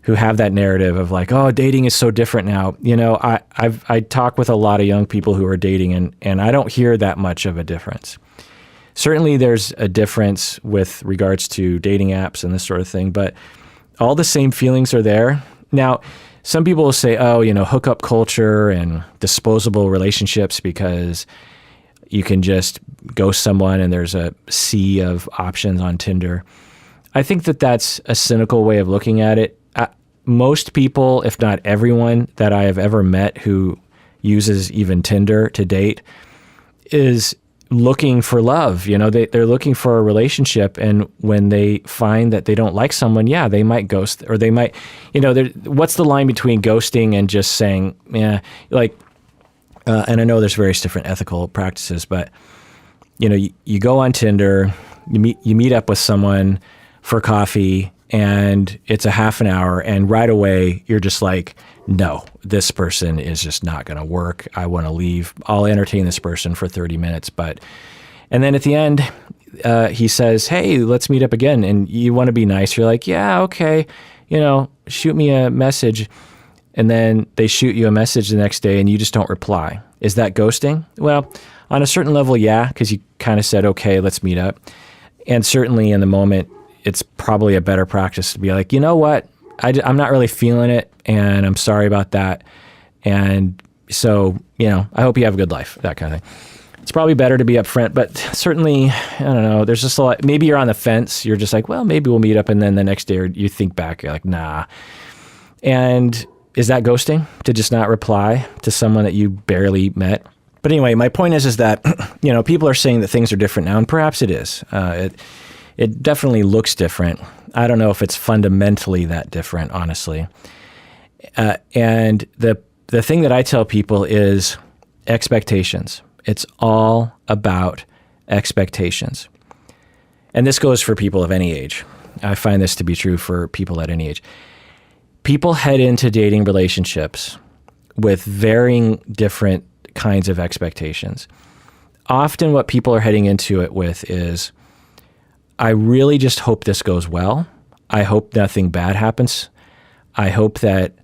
who have that narrative of like, oh, dating is so different now. I talk with a lot of young people who are dating, and I don't hear that much of a difference. Certainly there's a difference with regards to dating apps and this sort of thing, but all the same feelings are there. Now, some people will say, oh, hookup culture and disposable relationships because you can just ghost someone and there's a sea of options on Tinder. I think that that's a cynical way of looking at it. Most people, if not everyone that I have ever met who uses even Tinder to date is looking for love. They're looking for a relationship. And when they find that they don't like someone, yeah, they might ghost, or they might, what's the line between ghosting and just saying, yeah, like, and I know there's various different ethical practices, but you go on Tinder, you meet up with someone for coffee, and it's a half an hour, and right away you're just like, no, this person is just not going to work. I want to leave. I'll entertain this person for 30 minutes. And then at the end, he says, hey, let's meet up again. And you want to be nice. You're like, yeah, okay. Shoot me a message. And then they shoot you a message the next day and you just don't reply. Is that ghosting? Well, on a certain level, yeah, because you kind of said, okay, let's meet up. And certainly in the moment, it's probably a better practice to be like, you know what? I'm not really feeling it, and I'm sorry about that. And so, I hope you have a good life, that kind of thing. It's probably better to be upfront, but certainly, I don't know, there's just a lot. Maybe you're on the fence. You're just like, well, maybe we'll meet up. And then the next day you think back, you're like, nah. And is that ghosting, to just not reply to someone that you barely met? But anyway, my point is that, people are saying that things are different now, and perhaps it is. It definitely looks different. I don't know if it's fundamentally that different, honestly. And the thing that I tell people is expectations. It's all about expectations. And this goes for people of any age. I find this to be true for people at any age. People head into dating relationships with varying different kinds of expectations. Often what people are heading into it with is, I really just hope this goes well. I hope nothing bad happens. I hope that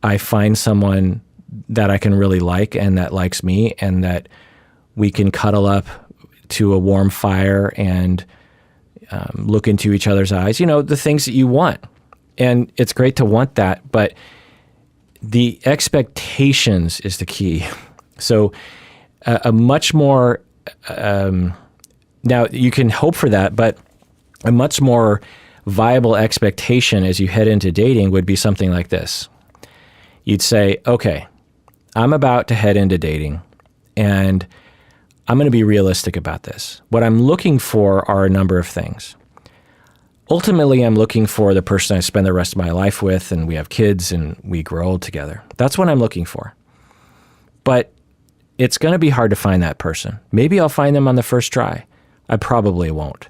I find someone that I can really like and that likes me, and that we can cuddle up to a warm fire and look into each other's eyes. The things that you want. And it's great to want that, but the expectations is the key. So a much more now you can hope for that, but a much more viable expectation as you head into dating would be something like this. You'd say, okay, I'm about to head into dating, and I'm going to be realistic about this. What I'm looking for are a number of things. Ultimately, I'm looking for the person I spend the rest of my life with, and we have kids and we grow old together. That's what I'm looking for. But it's going to be hard to find that person. Maybe I'll find them on the first try. I probably won't.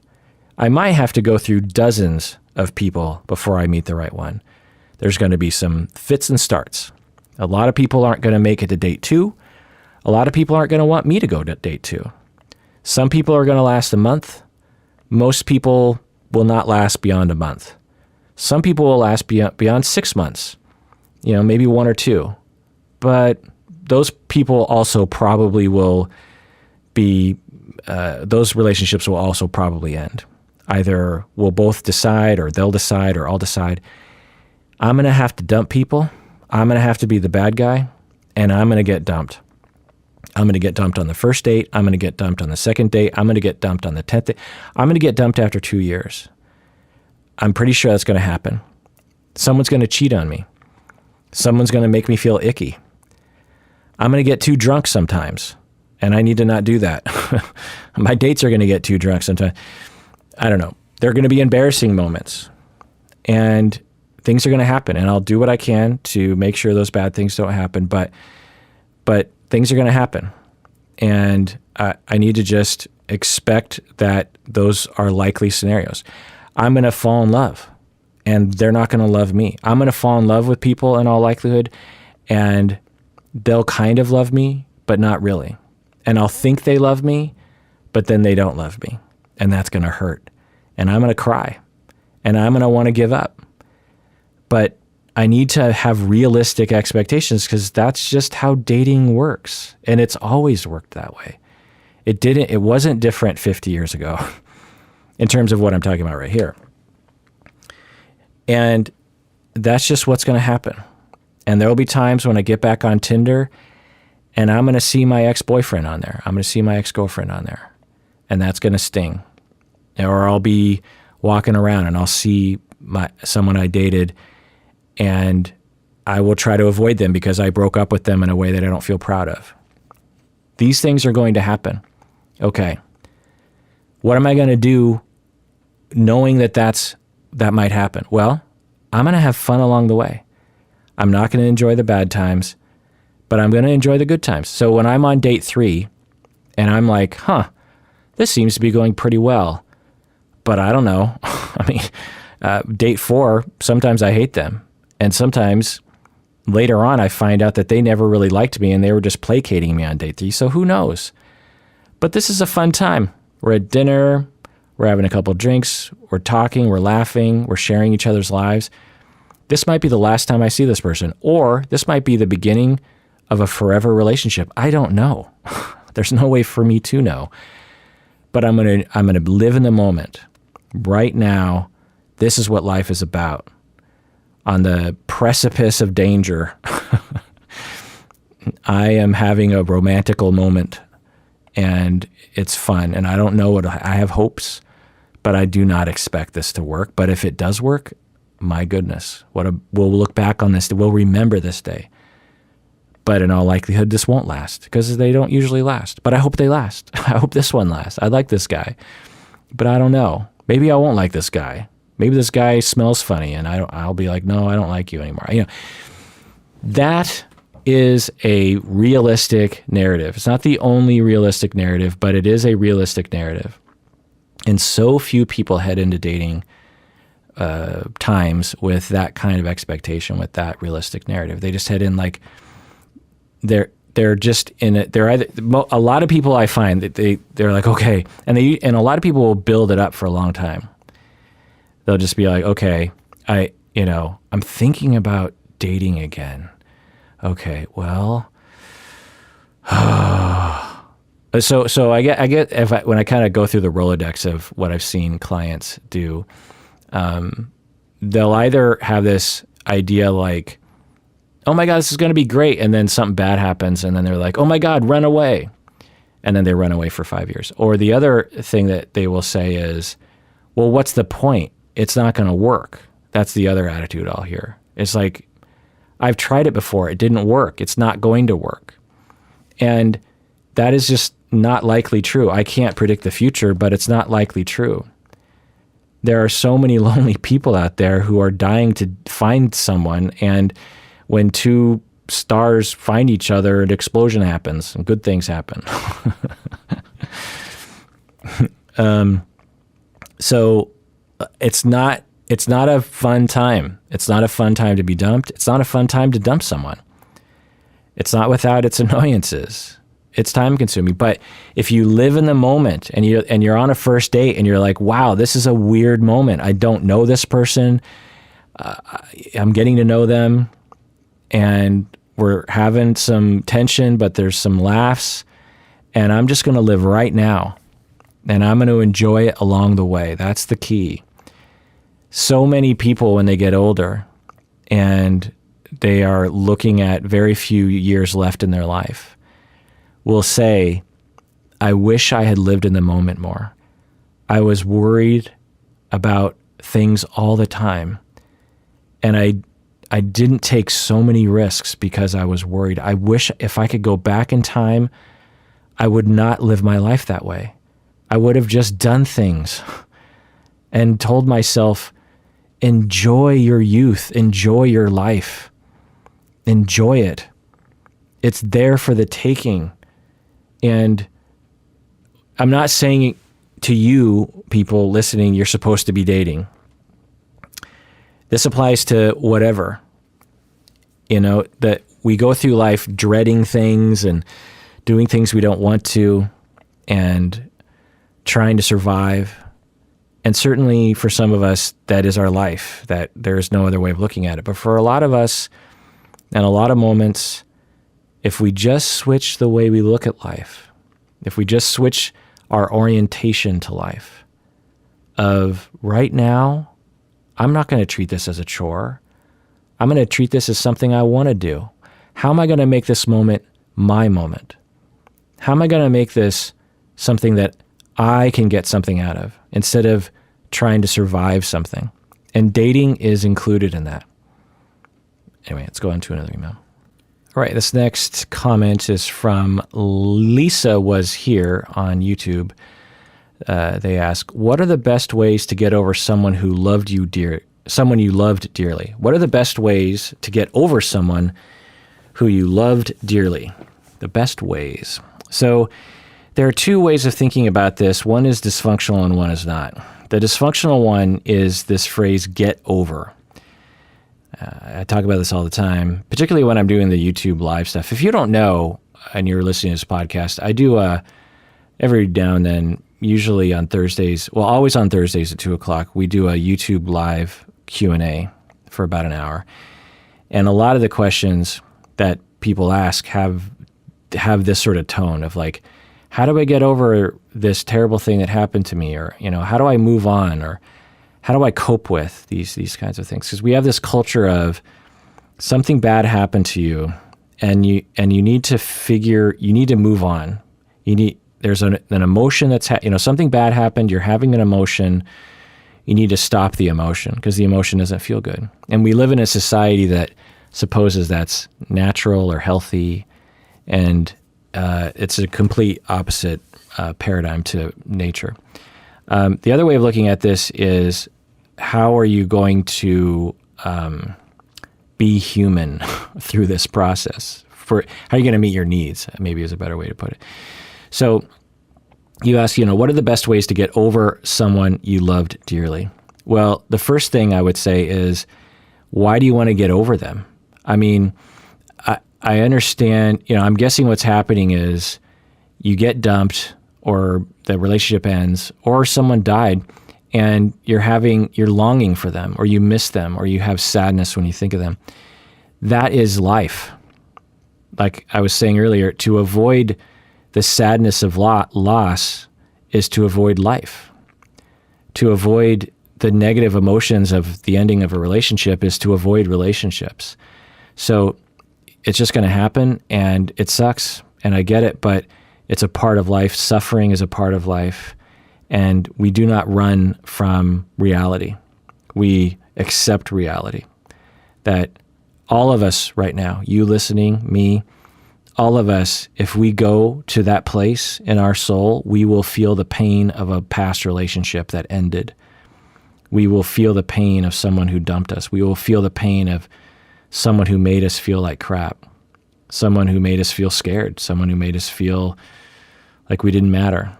I might have to go through dozens of people before I meet the right one. There's going to be some fits and starts. A lot of people aren't going to make it to date 2. A lot of people aren't going to want me to go to date 2. Some people are going to last a month. Most people will not last beyond a month. Some people will last beyond 6 months, maybe 1 or 2. But those people also probably will be, those relationships will also probably end. Either we'll both decide, or they'll decide, or I'll decide. I'm going to have to dump people. I'm going to have to be the bad guy, and I'm going to get dumped. I'm going to get dumped on the first date. I'm going to get dumped on the second date. I'm going to get dumped on the 10th date. I'm going to get dumped after 2 years. I'm pretty sure that's going to happen. Someone's going to cheat on me. Someone's going to make me feel icky. I'm going to get too drunk sometimes, and I need to not do that. My dates are going to get too drunk sometimes. I don't know. There are going to be embarrassing moments, and things are going to happen, and I'll do what I can to make sure those bad things don't happen, but things are going to happen, and I need to just expect that those are likely scenarios. I'm going to fall in love, and they're not going to love me. I'm going to fall in love with people in all likelihood, and they'll kind of love me, but not really. And I'll think they love me, but then they don't love me, and that's going to hurt, and I'm going to cry, and I'm going to want to give up. But I need to have realistic expectations, because that's just how dating works. And it's always worked that way. It wasn't different 50 years ago in terms of what I'm talking about right here. And that's just what's going to happen. And there will be times when I get back on Tinder and I'm going to see my ex-boyfriend on there. I'm going to see my ex-girlfriend on there. And that's going to sting. Or I'll be walking around and I'll see someone I dated, and I will try to avoid them because I broke up with them in a way that I don't feel proud of. These things are going to happen. Okay. What am I going to do knowing that might happen? Well, I'm going to have fun along the way. I'm not going to enjoy the bad times, but I'm going to enjoy the good times. So when I'm on date 3 and I'm like, this seems to be going pretty well, but I don't know. I mean, date 4, sometimes I hate them. And sometimes later on, I find out that they never really liked me and they were just placating me on date 3. So who knows? But this is a fun time. We're at dinner. We're having a couple of drinks. We're talking. We're laughing. We're sharing each other's lives. This might be the last time I see this person, or this might be the beginning of a forever relationship. I don't know. There's no way for me to know. But I'm gonna live in the moment. Right now, this is what life is about. On the precipice of danger, I am having a romantical moment, and it's fun. And I don't know I have hopes, but I do not expect this to work. But if it does work, my goodness, we'll look back on this. We'll remember this day. But in all likelihood, this won't last, because they don't usually last. But I hope they last. I hope this one lasts. I like this guy, but I don't know. Maybe I won't like this guy. Maybe this guy smells funny, and I'll be like, no, I don't like you anymore. That is a realistic narrative. It's not the only realistic narrative, but it is a realistic narrative. And so few people head into dating times with that kind of expectation, with that realistic narrative. They just head in like they're just in it. They're either, a lot of people I find that they're like, okay, and a lot of people will build it up for a long time. They'll just be like, okay, I'm thinking about dating again. Okay, well, so I get when I kind of go through the Rolodex of what I've seen clients do, they'll either have this idea like, oh my God, this is going to be great, and then something bad happens, and then they're like, oh my God, run away. and then they run away for 5 years. Or the other thing that they will say is, well, what's the point? It's not going to work. That's the other attitude I'll hear. It's like, I've tried it before. It didn't work. It's not going to work. And that is just not likely true. I can't predict the future, but it's not likely true. There are so many lonely people out there who are dying to find someone, and when two stars find each other, an explosion happens and good things happen. So it's not a fun time. It's not a fun time to be dumped. It's not a fun time to dump someone. It's not without its annoyances. It's time consuming. But if you live in the moment and you're on a first date and you're like, wow, this is a weird moment. I don't know this person. I'm getting to know them, and we're having some tension, but there's some laughs, and I'm just going to live right now, and I'm going to enjoy it along the way. That's the key. So many people, when they get older and they are looking at very few years left in their life, will say, I wish I had lived in the moment more. I was worried about things all the time, and I didn't take so many risks because I was worried. I wish if I could go back in time, I would not live my life that way. I would have just done things and told myself, enjoy your youth, enjoy your life, enjoy it. It's there for the taking. And I'm not saying to you, people listening, you're supposed to be dating. This applies to whatever, that we go through life dreading things and doing things we don't want to and trying to survive. And certainly for some of us, that is our life, that there's no other way of looking at it. But for a lot of us, and a lot of moments, if we just switch the way we look at life, if we just switch our orientation to life of right now, I'm not going to treat this as a chore. I'm going to treat this as something I want to do. How am I going to make this moment my moment? How am I going to make this something that I can get something out of instead of trying to survive something? And dating is included in that. Anyway, let's go on to another email. All right, this next comment is from Lisa Was Here on YouTube. They ask, what are the best ways to get over someone who loved you someone you loved dearly? What are the best ways to get over someone who you loved dearly? The best ways. So there are two ways of thinking about this. One is dysfunctional and one is not. The dysfunctional one is this phrase, get over. I talk about this all the time, particularly when I'm doing the YouTube live stuff. If you don't know, and you're listening to this podcast, I do every now and then, usually on Thursdays, well, always on Thursdays at 2:00, we do a YouTube live Q&A for about an hour. And a lot of the questions that people ask have this sort of tone of like, how do I get over this terrible thing that happened to me? Or, how do I move on? Or how do I cope with these kinds of things? Because we have this culture of something bad happened to you, and you need to move on. There's an emotion that's something bad happened. You're having an emotion. You need to stop the emotion because the emotion doesn't feel good. And we live in a society that supposes that's natural or healthy, and it's a complete opposite paradigm to nature. The other way of looking at this is, how are you going to be human through this process? How are you going to meet your needs? Maybe is a better way to put it. So you ask, what are the best ways to get over someone you loved dearly? Well, the first thing I would say is, why do you want to get over them? I mean, I understand, I'm guessing what's happening is you get dumped or the relationship ends or someone died and you're longing for them or you miss them or you have sadness when you think of them. That is life. Like I was saying earlier, to avoid the sadness of loss is to avoid life. To avoid the negative emotions of the ending of a relationship is to avoid relationships. So it's just going to happen and it sucks and I get it, but It's a part of life. Suffering is a part of life. And we do not run from reality. We accept reality. That all of us right now, you listening, me, all of us, if we go to that place in our soul, we will feel the pain of a past relationship that ended. We will feel the pain of someone who dumped us. We will feel the pain of someone who made us feel like crap, someone who made us feel scared, someone who made us feel like we didn't matter.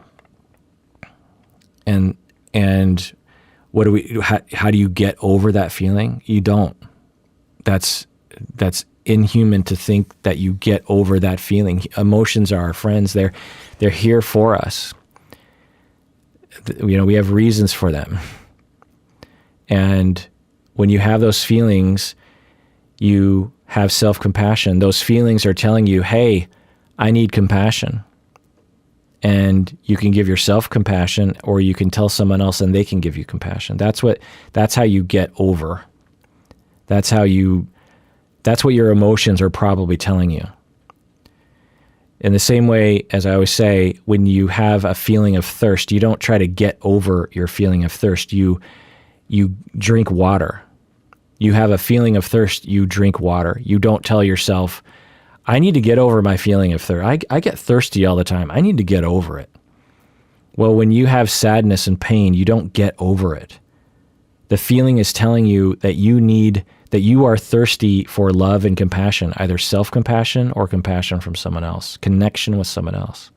And what do we? How do you get over that feeling? You don't. That's inhuman to think that you get over that feeling. Emotions are our friends. They're here for us. We have reasons for them. And when you have those feelings, you have self-compassion. Those feelings are telling you, hey, I need compassion. And you can give yourself compassion, or you can tell someone else and they can give you compassion. That's how you get over. That's what your emotions are probably telling you. In the same way, as I always say, when you have a feeling of thirst, you don't try to get over your feeling of thirst. You drink water. You have a feeling of thirst, you drink water. You don't tell yourself, I need to get over my feeling of thirst. I get thirsty all the time. I need to get over it. Well, when you have sadness and pain, you don't get over it. The feeling is telling you that you are thirsty for love and compassion, either self-compassion or compassion from someone else, connection with someone else.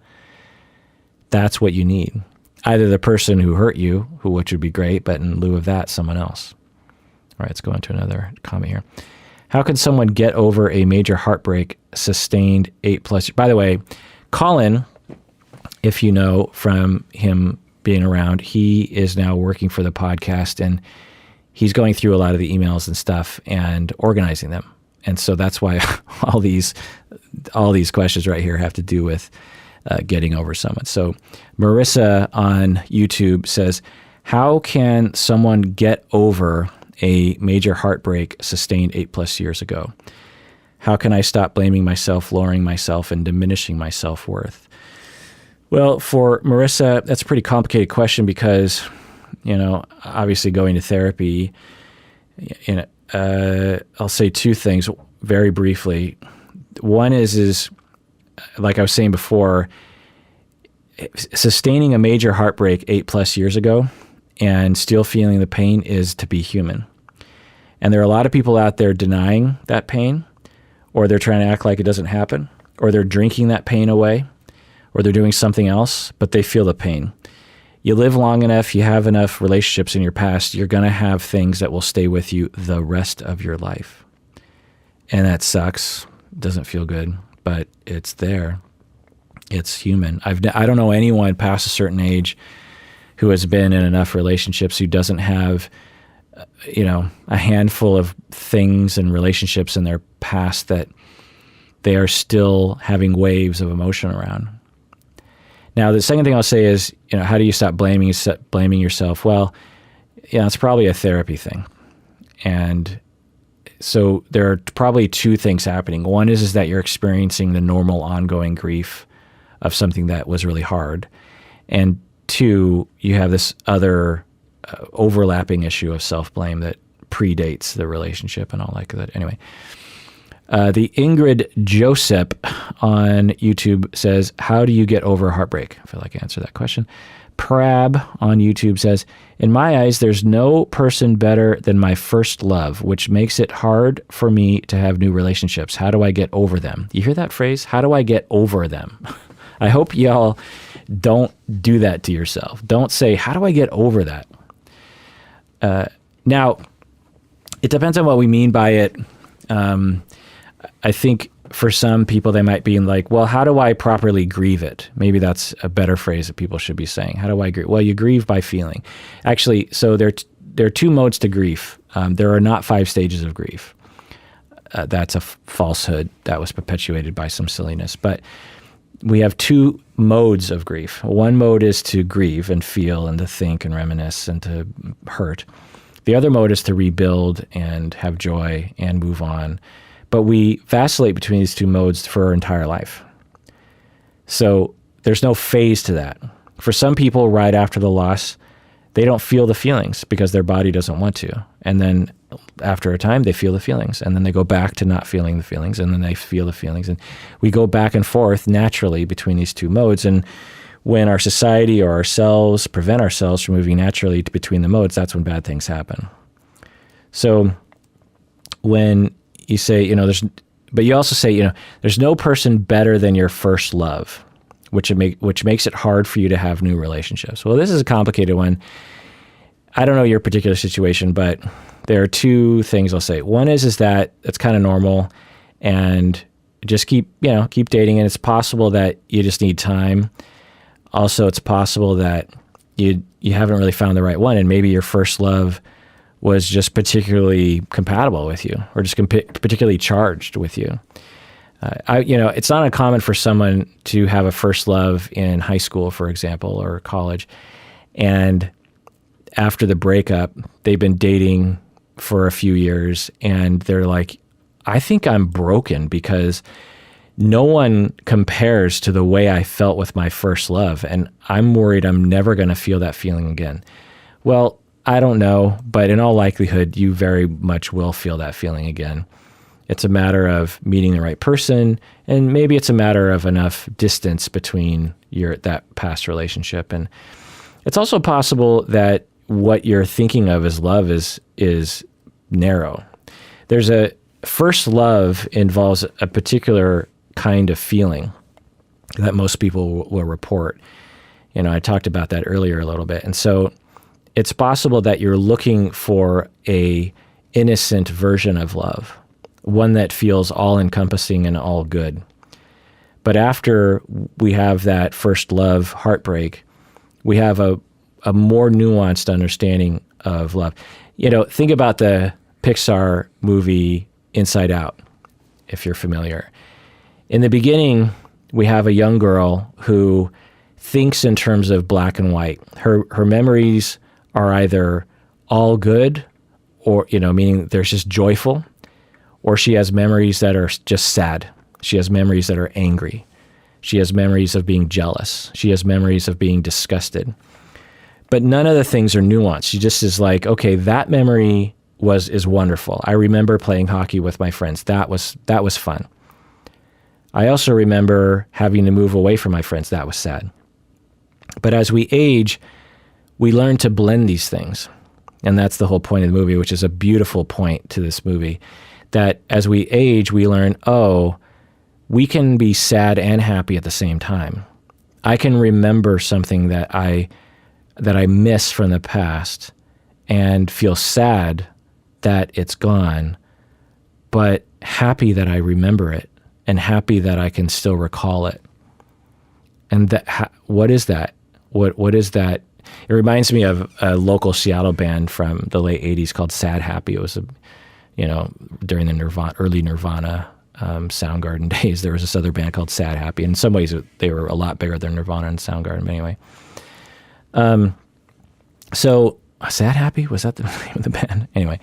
That's what you need. Either the person who hurt you, which would be great, but in lieu of that, someone else. All right, let's go into another comment here. How can someone get over a major heartbreak sustained 8+ years? By the way, Colin, if you know from him being around, he is now working for the podcast, and he's going through a lot of the emails and stuff and organizing them. And so that's why all these questions right here have to do with getting over someone. So Marissa on YouTube says, how can someone get over a major heartbreak sustained 8+ years ago? How can I stop blaming myself, lowering myself, and diminishing my self-worth? Well, for Marissa, that's a pretty complicated question because, obviously going to therapy, I'll say two things very briefly. One is like I was saying before, sustaining a major heartbreak 8+ years ago and still feeling the pain is to be human. And there are a lot of people out there denying that pain, or they're trying to act like it doesn't happen, or they're drinking that pain away, or they're doing something else, but they feel the pain. You live long enough, you have enough relationships in your past, you're going to have things that will stay with you the rest of your life. And that sucks. It doesn't feel good, but it's there. It's human. I don't know anyone past a certain age who has been in enough relationships who doesn't have, a handful of things and relationships in their past that they are still having waves of emotion around. Now, the second thing I'll say is, how do you stop blaming yourself? Well, it's probably a therapy thing. And so there are probably two things happening. One is that you're experiencing the normal ongoing grief of something that was really hard. And two, you have this other overlapping issue of self-blame that predates the relationship and all like that. Anyway, the Ingrid Josep on YouTube says, how do you get over heartbreak? I feel like I answered that question. Prab on YouTube says, in my eyes, there's no person better than my first love, which makes it hard for me to have new relationships. How do I get over them? You hear that phrase? How do I get over them? I hope y'all don't do that to yourself. Don't say, how do I get over that? Now, it depends on what we mean by it. I think for some people, they might be like, well, how do I properly grieve it? Maybe that's a better phrase that people should be saying. How do I grieve? Well, you grieve by feeling. Actually, so there are two modes to grief. There are not 5 stages of grief. That's a falsehood that was perpetuated by some silliness. But we have 2 modes of grief. One mode is to grieve and feel and to think and reminisce and to hurt. The other mode is to rebuild and have joy and move on. But we vacillate between these 2 modes for our entire life. So there's no phase to that. For some people, right after the loss, they don't feel the feelings because their body doesn't want to. And then after a time, they feel the feelings. And then they go back to not feeling the feelings, and then they feel the feelings. And we go back and forth naturally between these two modes. And when our society or ourselves prevent ourselves from moving naturally between the modes, that's when bad things happen. So when you say, but you also say, there's no person better than your first love, which makes it hard for you to have new relationships. Well, this is a complicated one. I don't know your particular situation, but there are two things I'll say. One is that it's kind of normal, and just keep dating. And it's possible that you just need time. Also, it's possible that you haven't really found the right one, and maybe your first love was just particularly compatible with you, or just particularly charged with you. It's not uncommon for someone to have a first love in high school, for example, or college, and after the breakup, they've been dating for a few years, and they're like, I think I'm broken because no one compares to the way I felt with my first love, and I'm worried I'm never going to feel that feeling again. Well, I don't know, but in all likelihood, you very much will feel that feeling again. It's a matter of meeting the right person, and maybe it's a matter of enough distance between that past relationship. And it's also possible that what you're thinking of as love is narrow. There's a first love involves a particular kind of feeling that most people will report. I talked about that earlier a little bit. And so it's possible that you're looking for a innocent version of love, one that feels all-encompassing and all good. But after we have that first love heartbreak, we have a more nuanced understanding of love. Think about the Pixar movie Inside Out, if you're familiar. In the beginning, we have a young girl who thinks in terms of black and white. Her memories are either all good, or, meaning there's just joyful, or she has memories that are just sad. She has memories that are angry. She has memories of being jealous. She has memories of being disgusted. But none of the things are nuanced. She just is like, okay, that memory is wonderful. I remember playing hockey with my friends. That was fun. I also remember having to move away from my friends. That was sad. But as we age, we learn to blend these things. And that's the whole point of the movie, which is a beautiful point to this movie, that as we age, we learn, we can be sad and happy at the same time. I can remember something that I miss from the past and feel sad that it's gone, but happy that I remember it and happy that I can still recall it. And what is that? What is that? It reminds me of a local Seattle band from the late 80s called Sad Happy. It was, during the early Nirvana Soundgarden days, there was this other band called Sad Happy. In some ways, they were a lot bigger than Nirvana and Soundgarden, but anyway. So Sad Happy, was that the name of the band? Anyway.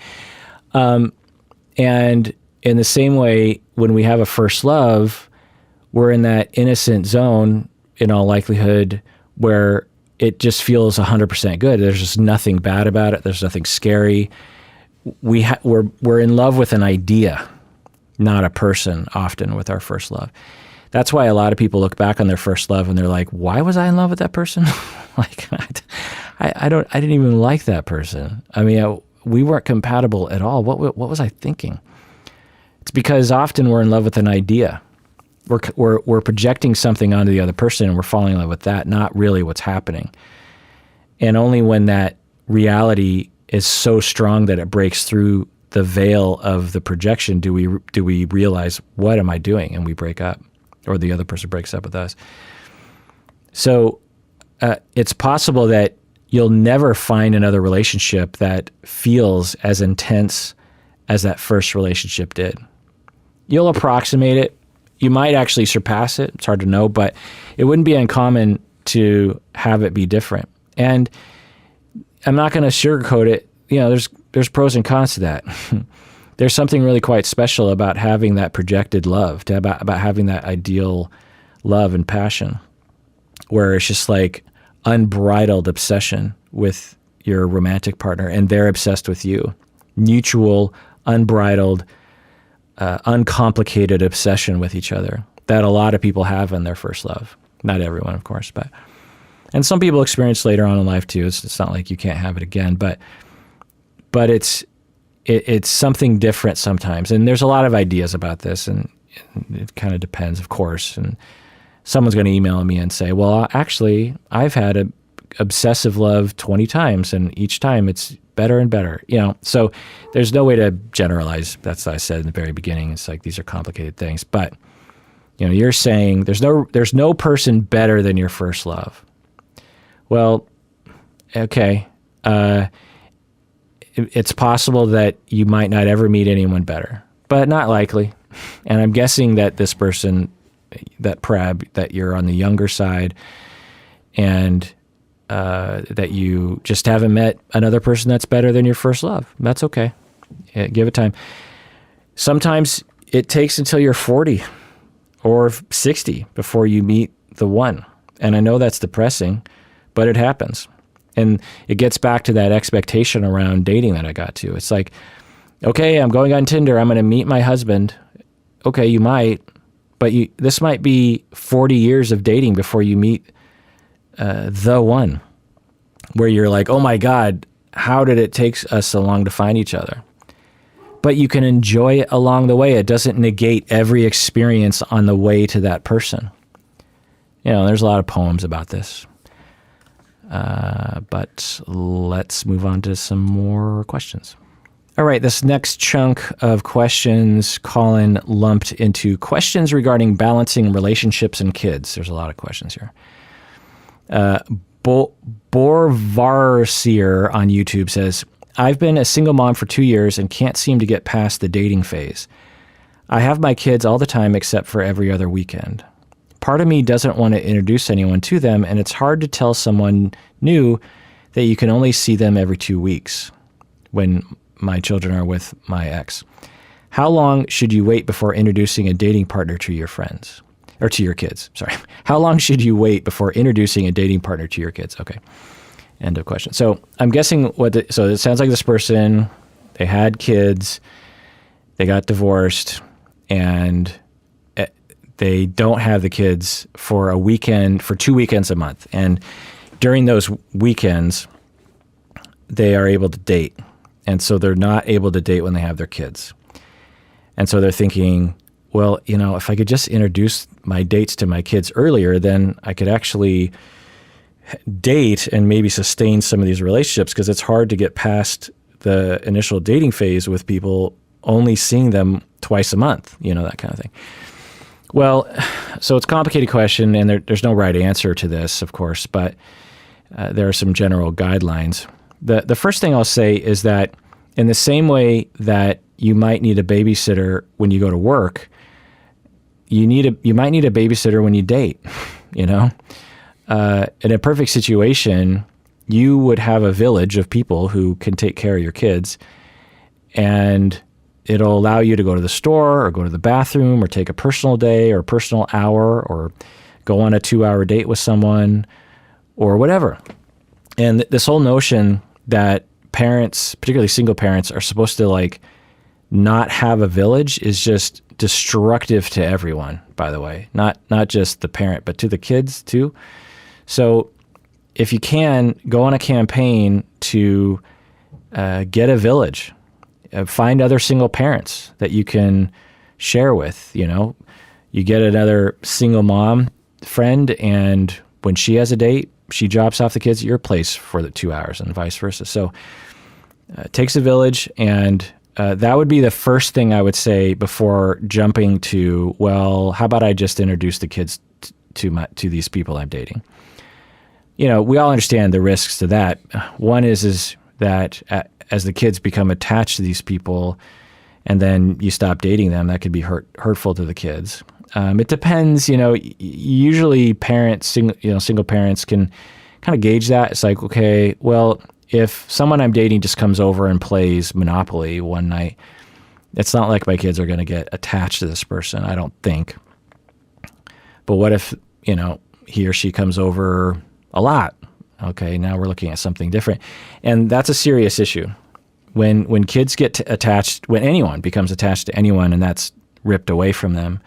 And in the same way, when we have a first love, we're in that innocent zone, in all likelihood, where it just feels 100% good. There's just nothing bad about it. There's nothing scary. We're in love with an idea, not a person, often with our first love. That's why a lot of people look back on their first love and they're like, why was I in love with that person? Like, I didn't even like that person. I mean, we weren't compatible at all. What was I thinking? It's because often we're in love with an idea. We're projecting something onto the other person, and we're falling in love with that, not really what's happening. And only when that reality is so strong that it breaks through the veil of the projection do we realize, what am I doing? And we break up, or the other person breaks up with us. So it's possible that you'll never find another relationship that feels as intense as that first relationship did. You'll approximate it. You might actually surpass it. It's hard to know, but it wouldn't be uncommon to have it be different. And I'm not going to sugarcoat it. There's pros and cons to that. There's something really quite special about having that projected love, about having that ideal love and passion. where it's just like unbridled obsession with your romantic partner and they're obsessed with you. Mutual, unbridled, uncomplicated obsession with each other that a lot of people have in their first love. Not everyone, of course, and some people experience later on in life too. It's not like you can't have it again, but it's something different sometimes. And there's a lot of ideas about this, and it kind of depends, of course. And someone's going to email me and say, well, actually, I've had a obsessive love 20 times, and each time it's better and better. So there's no way to generalize. That's what I said in the very beginning. It's like these are complicated things. But you're saying there's no person better than your first love. Well, okay. It's possible that you might not ever meet anyone better, but not likely. And I'm guessing that this person, that Prab, that you're on the younger side, and that you just haven't met another person that's better than your first love. That's okay. Give it time. Sometimes it takes until you're 40 or 60 before you meet the one. And I know that's depressing, but it happens. And it gets back to that expectation around dating that I got to. It's like, okay, I'm going on Tinder. I'm going to meet my husband. Okay, you might, but this might be 40 years of dating before you meet the one, where you're like, oh my God, how did it take us so long to find each other? But you can enjoy it along the way. It doesn't negate every experience on the way to that person. There's a lot of poems about this. But let's move on to some more questions. All right, this next chunk of questions, Colin lumped into questions regarding balancing relationships and kids. There's a lot of questions here. Borvarsier on YouTube says, I've been a single mom for 2 years and can't seem to get past the dating phase. I have my kids all the time except for every other weekend. Part of me doesn't want to introduce anyone to them, and it's hard to tell someone new that you can only see them every 2 weeks when my children are with my ex. How long should you wait before introducing a dating partner to your friends? Or to your kids, sorry. How long should you wait before introducing a dating partner to your kids? Okay, end of question. So I'm guessing so it sounds like this person, they had kids, they got divorced, and they don't have the kids for a weekend, for 2 weekends a month. And during those weekends, they are able to date. And so they're not able to date when they have their kids. And so they're thinking, well, if I could just introduce my dates to my kids earlier, then I could actually date and maybe sustain some of these relationships, because it's hard to get past the initial dating phase with people only seeing them twice a month, that kind of thing. Well, so it's a complicated question, and there's no right answer to this, of course, but there are some general guidelines. The first thing I'll say is that in the same way that you might need a babysitter when you go to work, you might need a babysitter when you date. In a perfect situation, you would have a village of people who can take care of your kids, and it'll allow you to go to the store or go to the bathroom or take a personal day or a personal hour or go on a 2-hour date with someone or whatever. And this whole notion that parents, particularly single parents, are supposed to not have a village is just destructive to everyone, by the way. Not just the parent, but to the kids too. So if you can, go on a campaign to get a village. Find other single parents that you can share with. You get another single mom friend, and when she has a date, she drops off the kids at your place for the 2 hours and vice versa. So it takes a village, and that would be the first thing I would say before jumping to, well, how about I just introduce the kids to these people I'm dating? We all understand the risks to that. One is that as the kids become attached to these people and then you stop dating them, that could be hurtful to the kids. It depends, usually single parents can kind of gauge that. It's like, okay, well, if someone I'm dating just comes over and plays Monopoly one night, it's not like my kids are going to get attached to this person, I don't think. But what if, he or she comes over a lot. Okay, now we're looking at something different. And that's a serious issue. When kids get attached, when anyone becomes attached to anyone and that's ripped away from them,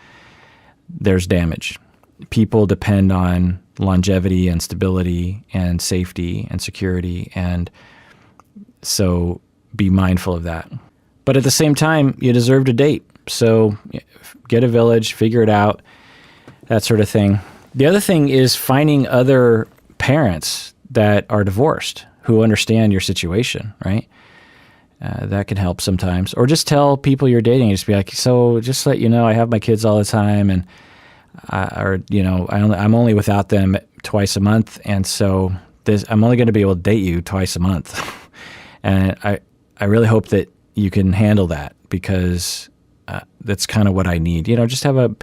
there's damage. People depend on longevity and stability and safety and security, and so be mindful of that. But at the same time, you deserve to date. So get a village, figure it out, that sort of thing. The other thing is finding other parents that are divorced who understand your situation, right? That can help sometimes. Or just tell people you're dating, just be like, so just to let you know, I have my kids all the time, and I'm only without them twice a month, and so I'm only going to be able to date you twice a month. And I really hope that you can handle that, because that's kind of what I need. Just have a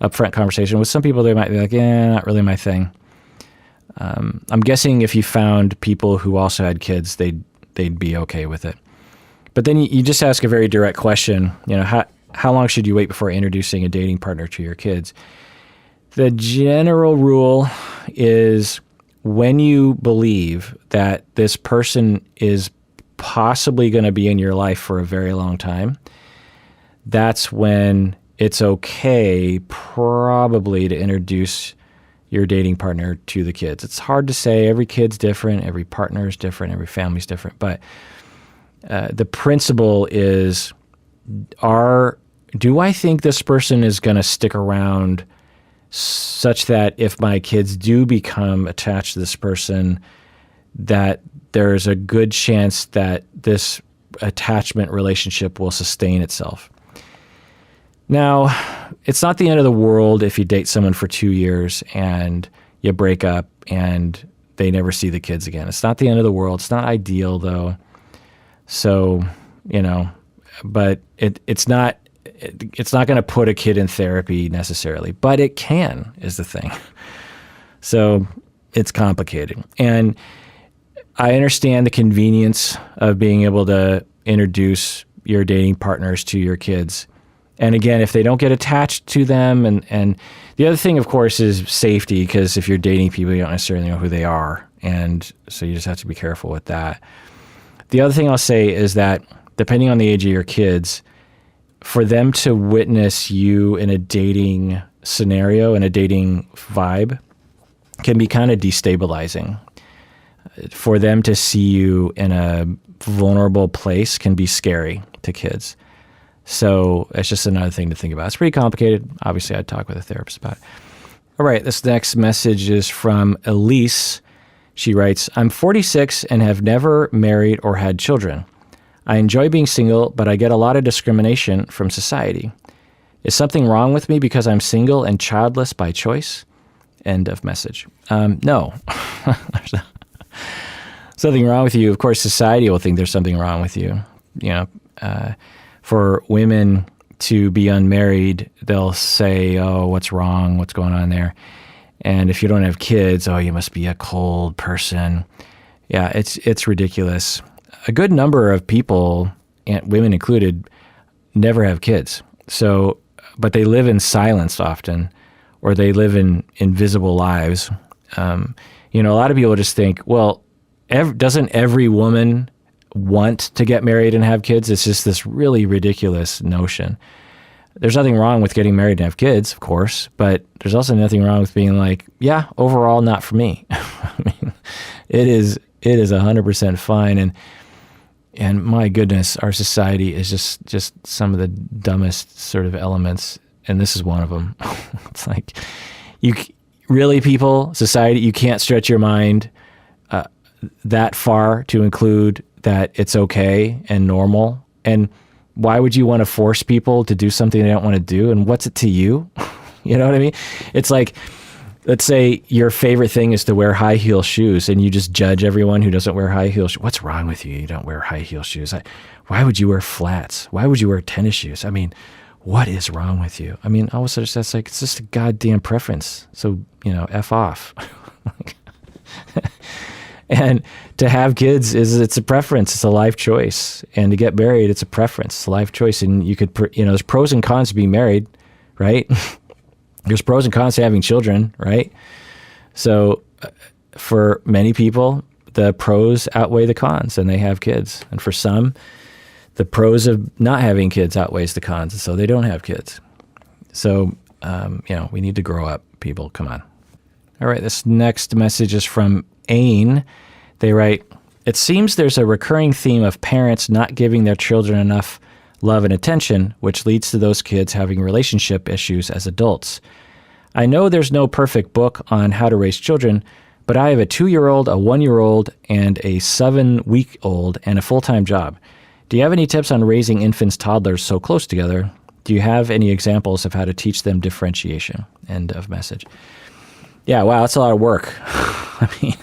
upfront conversation. With some people, they might be like, not really my thing. I'm guessing if you found people who also had kids, they'd be okay with it. But then you just ask a very direct question. How long should you wait before introducing a dating partner to your kids? The general rule is when you believe that this person is possibly going to be in your life for a very long time, that's when it's okay probably to introduce your dating partner to the kids. It's hard to say. Every kid's different. Every partner is different. Every family's different. But the principle is, do I think this person is going to stick around such that if my kids do become attached to this person, that there's a good chance that this attachment relationship will sustain itself. Now, it's not the end of the world if you date someone for 2 years and you break up and they never see the kids again. It's not the end of the world. It's not ideal, though. So, but it's not going to put a kid in therapy necessarily, but it can, is the thing. So it's complicated. And I understand the convenience of being able to introduce your dating partners to your kids. And again, if they don't get attached to them, and the other thing, of course, is safety, because if you're dating people, you don't necessarily know who they are. And so you just have to be careful with that. The other thing I'll say is that depending on the age of your kids, for them to witness you in a dating scenario, in a dating vibe, can be kind of destabilizing. For them to see you in a vulnerable place can be scary to kids. So it's just another thing to think about. It's pretty complicated. Obviously, I'd talk with a therapist about it. All right, this next message is from Elise. She writes, I'm 46 and have never married or had children. I enjoy being single, but I get a lot of discrimination from society. Is something wrong with me because I'm single and childless by choice? End of message. No. There's something wrong with you. Of course, society will think there's something wrong with you. For women to be unmarried, they'll say, oh, what's wrong? What's going on there? And if you don't have kids, oh, you must be a cold person. Yeah, it's ridiculous. A good number of people, and women included, never have kids. So, but they live in silence often, or they live in invisible lives. A lot of people just think, well, doesn't every woman want to get married and have kids? It's just this really ridiculous notion. There's nothing wrong with getting married and have kids, of course, but there's also nothing wrong with being like, yeah, overall, not for me. I mean, it is 100% fine. And my goodness, our society is just some of the dumbest sort of elements, and this is one of them. It's like, society, you can't stretch your mind that far to include that it's okay and normal. And why would you want to force people to do something they don't want to do? And what's it to you? You know what I mean? It's like, let's say your favorite thing is to wear high heel shoes, and you just judge everyone who doesn't wear high heel shoes. What's wrong with you? You don't wear high heel shoes. Why would you wear flats? Why would you wear tennis shoes? I mean, what is wrong with you? I mean, all of a sudden that's like, it's just a goddamn preference. So, F off. And to have kids it's a preference. It's a life choice. And to get married, it's a preference. It's a life choice. And you could, there's pros and cons to being married, right? There's pros and cons to having children, right? So for many people, the pros outweigh the cons and they have kids. And for some, the pros of not having kids outweighs the cons, and so they don't have kids. So, we need to grow up, people. Come on. All right, this next message is from Ain. They write, "It seems there's a recurring theme of parents not giving their children enough love and attention, which leads to those kids having relationship issues as adults. I know there's no perfect book on how to raise children, but I have a 2-year-old, a 1-year-old, and a 7-week-old, and a full-time job. Do you have any tips on raising infants, toddlers so close together? Do you have any examples of how to teach them differentiation?" End of message. Yeah, wow, that's a lot of work. I mean,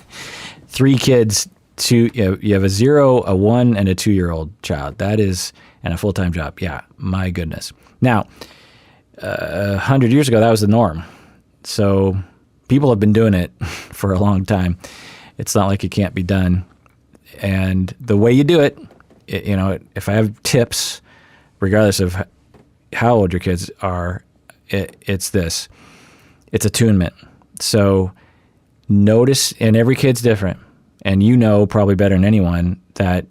3 kids, you have a 0, a 1, and a 2-year-old child. That is, and a full-time job. Yeah, my goodness. Now, 100 years ago, that was the norm. So people have been doing it for a long time. It's not like it can't be done. And the way you do it, if I have tips, regardless of how old your kids are, it's this. It's attunement. So notice, and every kid's different, and probably better than anyone that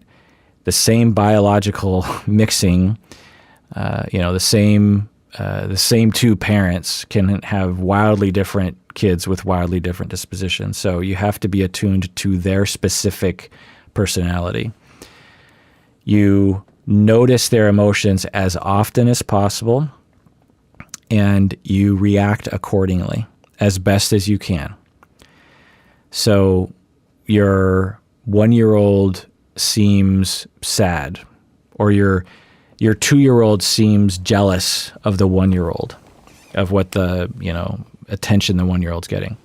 the same biological mixing, the same 2 parents can have wildly different kids with wildly different dispositions. So you have to be attuned to their specific personality. You notice their emotions as often as possible, and you react accordingly as best as you can. So your 1-year-old seems sad, or your 2-year-old seems jealous of the 1-year-old, of what the attention the 1-year-old's getting.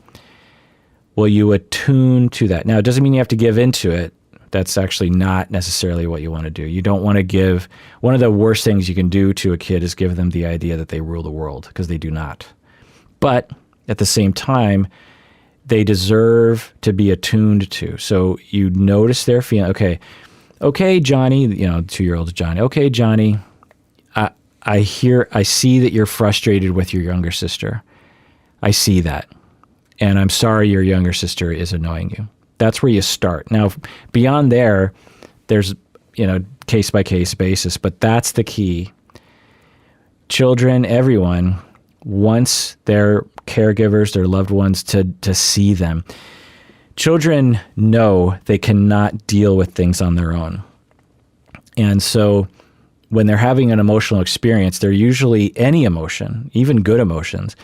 Well, you attune to that. Now, it doesn't mean you have to give into it. That's actually not necessarily what you want to do. You don't want to give. One of the worst things you can do to a kid is give them the idea that they rule the world, because they do not. But at the same time, they deserve to be attuned to. So you notice their feeling. Okay, Johnny, 2-year-old Johnny. Okay, Johnny, I see that you're frustrated with your younger sister. I see that. And I'm sorry your younger sister is annoying you. That's where you start. Now, beyond there's, case-by-case basis, but that's the key. Children, everyone, wants their caregivers, their loved ones to see them. Children know they cannot deal with things on their own. And so when they're having an emotional experience, they're usually, any emotion, even good emotions,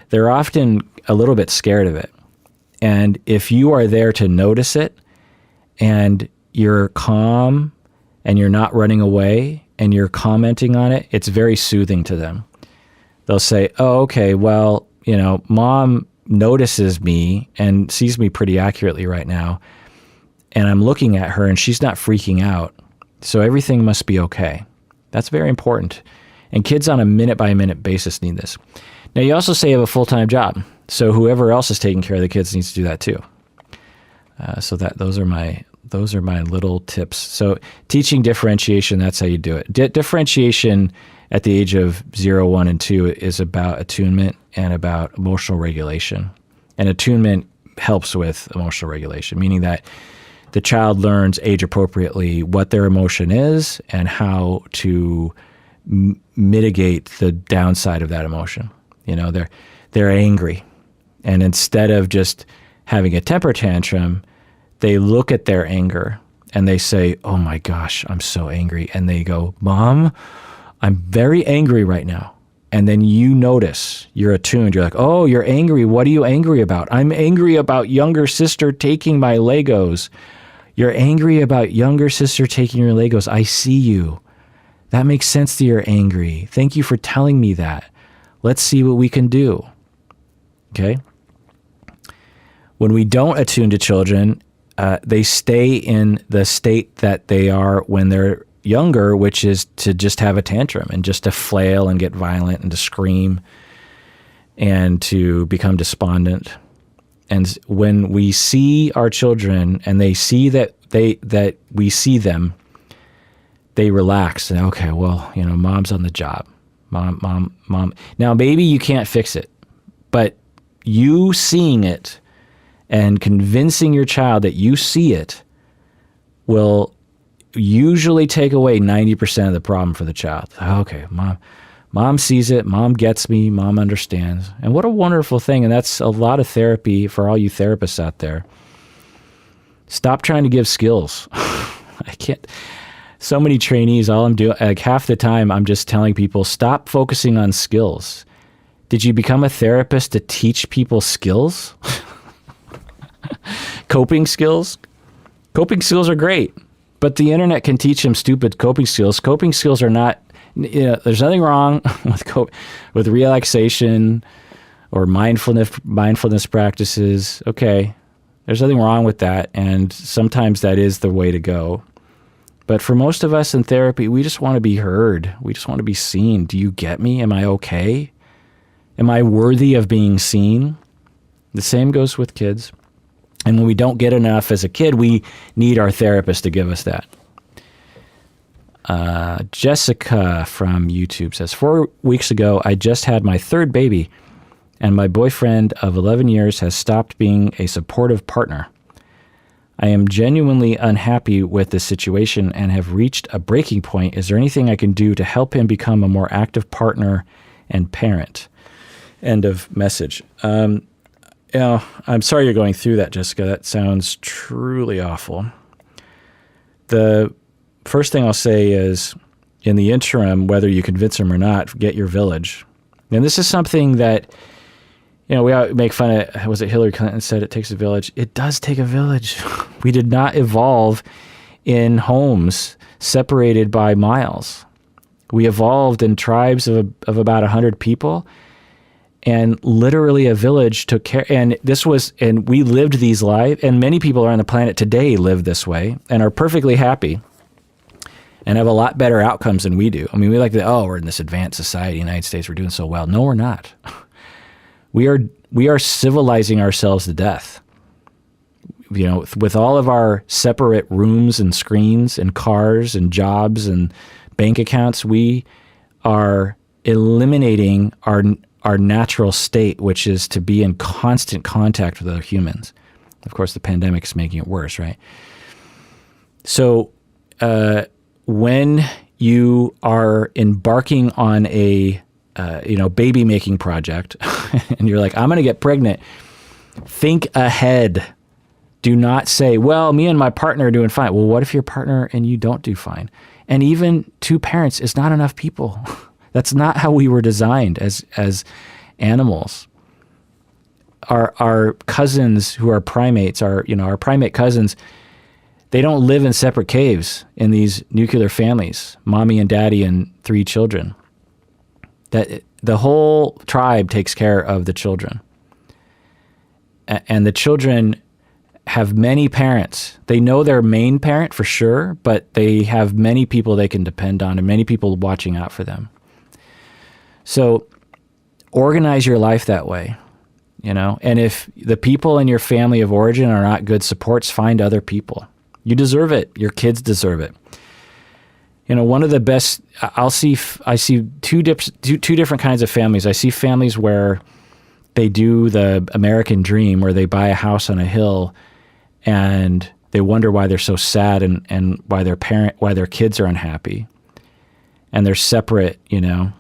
they're often a little bit scared of it. And if you are there to notice it, and you're calm, and you're not running away, and you're commenting on it, it's very soothing to them. They'll say, "Oh, okay, well, Mom notices me and sees me pretty accurately right now, and I'm looking at her and she's not freaking out, so everything must be okay." That's very important. And kids on a minute-by-minute basis need this. Now, you also say you have a full-time job, so whoever else is taking care of the kids needs to do that too. So those are my little tips. So teaching differentiation, that's how you do it. Differentiation at the age of 0, 1, and 2 is about attunement and about emotional regulation. And attunement helps with emotional regulation, meaning that the child learns age appropriately what their emotion is and how to mitigate the downside of that emotion. They're angry. And instead of just having a temper tantrum, they look at their anger and they say, "Oh my gosh, I'm so angry." And they go, "Mom, I'm very angry right now." And then you notice, you're attuned. You're like, "Oh, you're angry. What are you angry about?" "I'm angry about younger sister taking my Legos." "You're angry about younger sister taking your Legos. I see you. That makes sense that you're angry. Thank you for telling me that. Let's see what we can do." Okay? When we don't attune to children, they stay in the state that they are when they're younger, which is to just have a tantrum and just to flail and get violent and to scream and to become despondent. And when we see our children and they see that we see them, they relax and, okay, well, Mom's on the job. Mom. Now, maybe you can't fix it, but you seeing it And convincing your child that you see it will usually take away 90% of the problem for the child. Okay, mom sees it, mom gets me, mom understands. And what a wonderful thing. And that's a lot of therapy for all you therapists out there. Stop trying to give skills. I can't. So many trainees, all I'm doing, like half the time, I'm just telling people, stop focusing on skills. Did you become a therapist to teach people skills? Coping skills? Coping skills are great, but the internet can teach them stupid coping skills. Coping skills are not, there's nothing wrong with relaxation or mindfulness practices. Okay, there's nothing wrong with that, and sometimes that is the way to go. But for most of us in therapy, we just want to be heard. We just want to be seen. Do you get me? Am I okay? Am I worthy of being seen? The same goes with kids. And when we don't get enough as a kid, we need our therapist to give us that. Jessica from YouTube says, 4 weeks ago, I just had my third baby, and my boyfriend of 11 years has stopped being a supportive partner. I am genuinely unhappy with this situation and have reached a breaking point. Is there anything I can do to help him become a more active partner and parent? End of message. I'm sorry you're going through that, Jessica. That sounds truly awful. The first thing I'll say is, in the interim, whether you convince him or not, get your village. And this is something that, we make fun of, was it Hillary Clinton said it takes a village? It does take a village. We did not evolve in homes separated by miles. We evolved in tribes of about 100 people, and literally a village took care. And we lived these lives, and many people on the planet today live this way and are perfectly happy and have a lot better outcomes than we do. I mean, we like to, we're in this advanced society, United States, we're doing so well. No, we're not. We are civilizing ourselves to death. With all of our separate rooms and screens and cars and jobs and bank accounts, we are eliminating our natural state, which is to be in constant contact with other humans. Of course, the pandemic is making it worse, right? So when you are embarking on a baby making project and you're like, I'm going to get pregnant, think ahead. Do not say, well, me and my partner are doing fine. Well, what if your partner and you don't do fine? And even 2 parents is not enough people. That's not how we were designed as animals. Our cousins who are primates, our primate cousins, they don't live in separate caves in these nuclear families, mommy and daddy and 3 children. That the whole tribe takes care of the children. And the children have many parents. They know their main parent for sure, but they have many people they can depend on and many people watching out for them. So organize your life that way, and if the people in your family of origin are not good supports, find other people. You deserve it. Your kids deserve it. One of the best, I see two different kinds of families. I see families where they do the American dream, where they buy a house on a hill and they wonder why they're so sad and why their kids are unhappy. And they're separate, And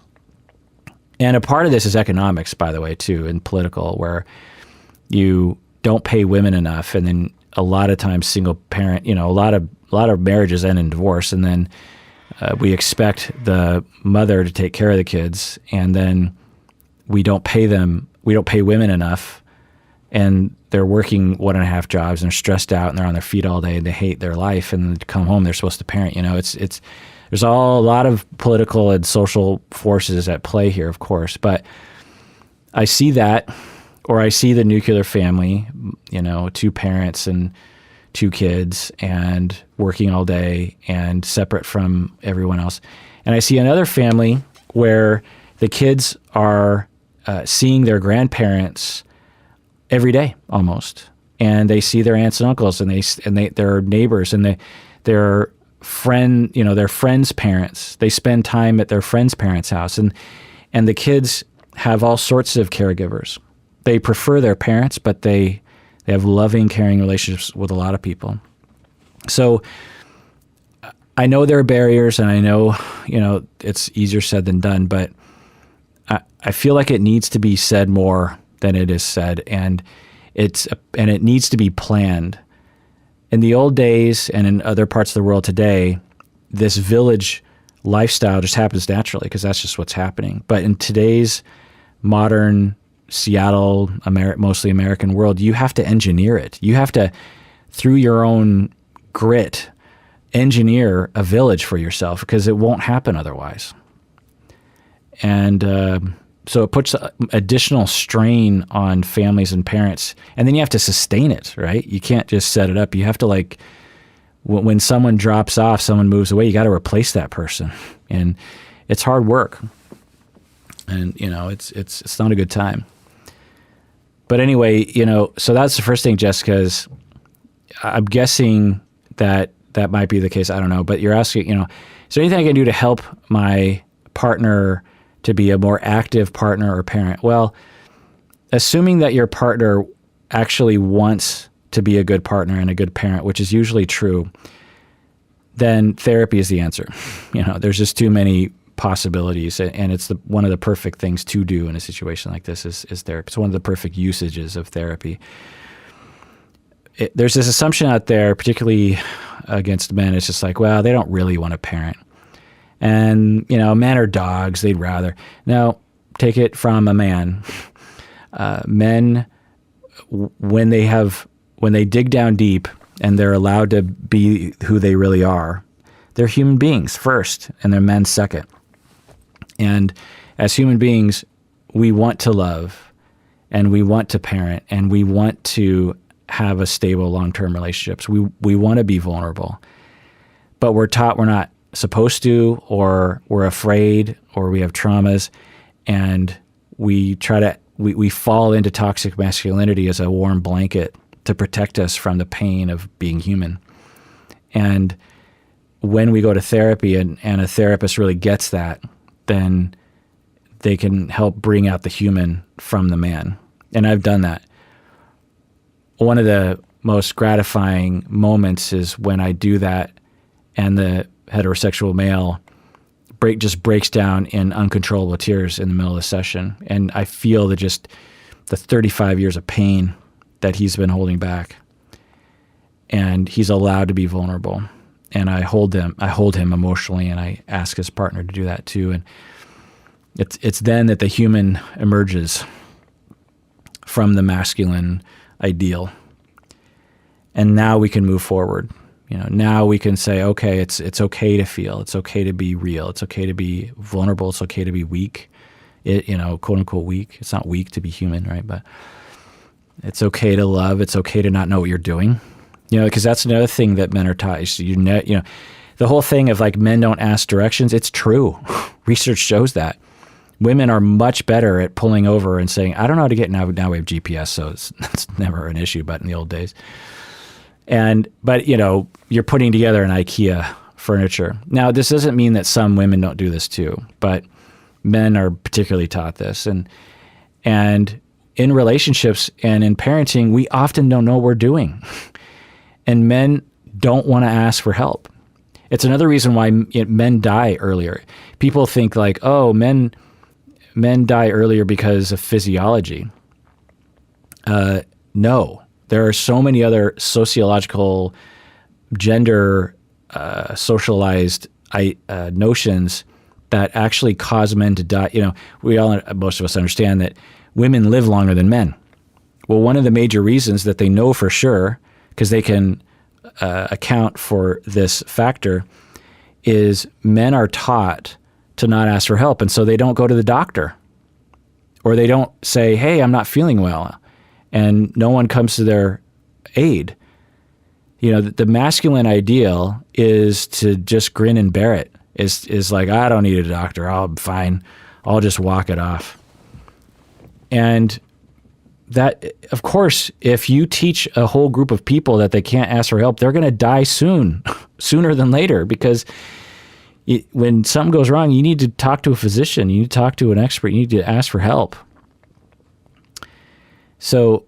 a part of this is economics, by the way, too, and political, where you don't pay women enough. And then a lot of times single parent, a lot of marriages end in divorce. And then we expect the mother to take care of the kids, and then we don't pay women enough, and they're working 1.5 jobs and they're stressed out and they're on their feet all day and they hate their life, and then they come home, they're supposed to parent. There's a lot of political and social forces at play here, of course, but I see that, or I see the nuclear family, 2 parents and 2 kids and working all day and separate from everyone else. And I see another family where the kids are seeing their grandparents every day almost, and they see their aunts and uncles, and their neighbors, and their friends' parents. They spend time at their friends' parents' house, and the kids have all sorts of caregivers. They prefer their parents, but they They have loving, caring relationships with a lot of people. So I know there are barriers, and I know, it's easier said than done, but I feel like it needs to be said more than it is said, and it needs to be planned. In the old days and in other parts of the world today, this village lifestyle just happens naturally because that's just what's happening. But in today's modern Seattle, mostly American world, you have to engineer it. You have to, through your own grit, engineer a village for yourself because it won't happen otherwise. And so it puts additional strain on families and parents. And then you have to sustain it, right? You can't just set it up. You have to, when someone drops off, someone moves away, you got to replace that person. And it's hard work. And, it's not a good time. But anyway, so that's the first thing, Jessica, is I'm guessing that might be the case. I don't know. But you're asking, is there anything I can do to help my partner to be a more active partner or parent? Well, assuming that your partner actually wants to be a good partner and a good parent, which is usually true, then therapy is the answer. There's just too many possibilities, and it's one of the perfect things to do in a situation like this is therapy. It's one of the perfect usages of therapy. There's this assumption out there, particularly against men, it's just like, well, they don't really want to parent. And, men are dogs, they'd rather. Now, take it from a man. Men, when they dig down deep and they're allowed to be who they really are, they're human beings first and they're men second. And as human beings, we want to love and we want to parent and we want to have a stable long-term relationships. We want to be vulnerable, but we're taught we're not supposed to, or we're afraid, or we have traumas, and we fall into toxic masculinity as a warm blanket to protect us from the pain of being human. And when we go to therapy and a therapist really gets that, then they can help bring out the human from the man. And I've done that. One of the most gratifying moments is when I do that and the heterosexual male just breaks down in uncontrollable tears in the middle of the session. And I feel the 35 years of pain that he's been holding back. And he's allowed to be vulnerable. And I hold him emotionally, and I ask his partner to do that too. And it's then that the human emerges from the masculine ideal. And now we can move forward. Now we can say, okay, it's okay to feel. It's okay to be real. It's okay to be vulnerable. It's okay to be weak. Quote unquote weak. It's not weak to be human, right? But it's okay to love. It's okay to not know what you're doing. Because that's another thing that men are taught. The whole thing of men don't ask directions. It's true. Research shows that. Women are much better at pulling over and saying, I don't know how to get now. Now we have GPS, so it's never an issue, but in the old days. But you're putting together an IKEA furniture. Now, this doesn't mean that some women don't do this too, but men are particularly taught this. And in relationships and in parenting, we often don't know what we're doing. And men don't want to ask for help. It's another reason why men die earlier. People think men die earlier because of physiology. No. There are so many other sociological, gender, socialized notions that actually cause men to die. Most of us understand that women live longer than men. Well, one of the major reasons that they know for sure, because they can account for this factor, is men are taught to not ask for help, and so they don't go to the doctor, or they don't say, "Hey, I'm not feeling well." And no one comes to their aid. The masculine ideal is to just grin and bear it. Is like, I don't need a doctor. I'm fine. I'll just walk it off. And that, of course, if you teach a whole group of people that they can't ask for help, they're going to die sooner than later, because when something goes wrong, you need to talk to a physician. You need to talk to an expert. You need to ask for help. So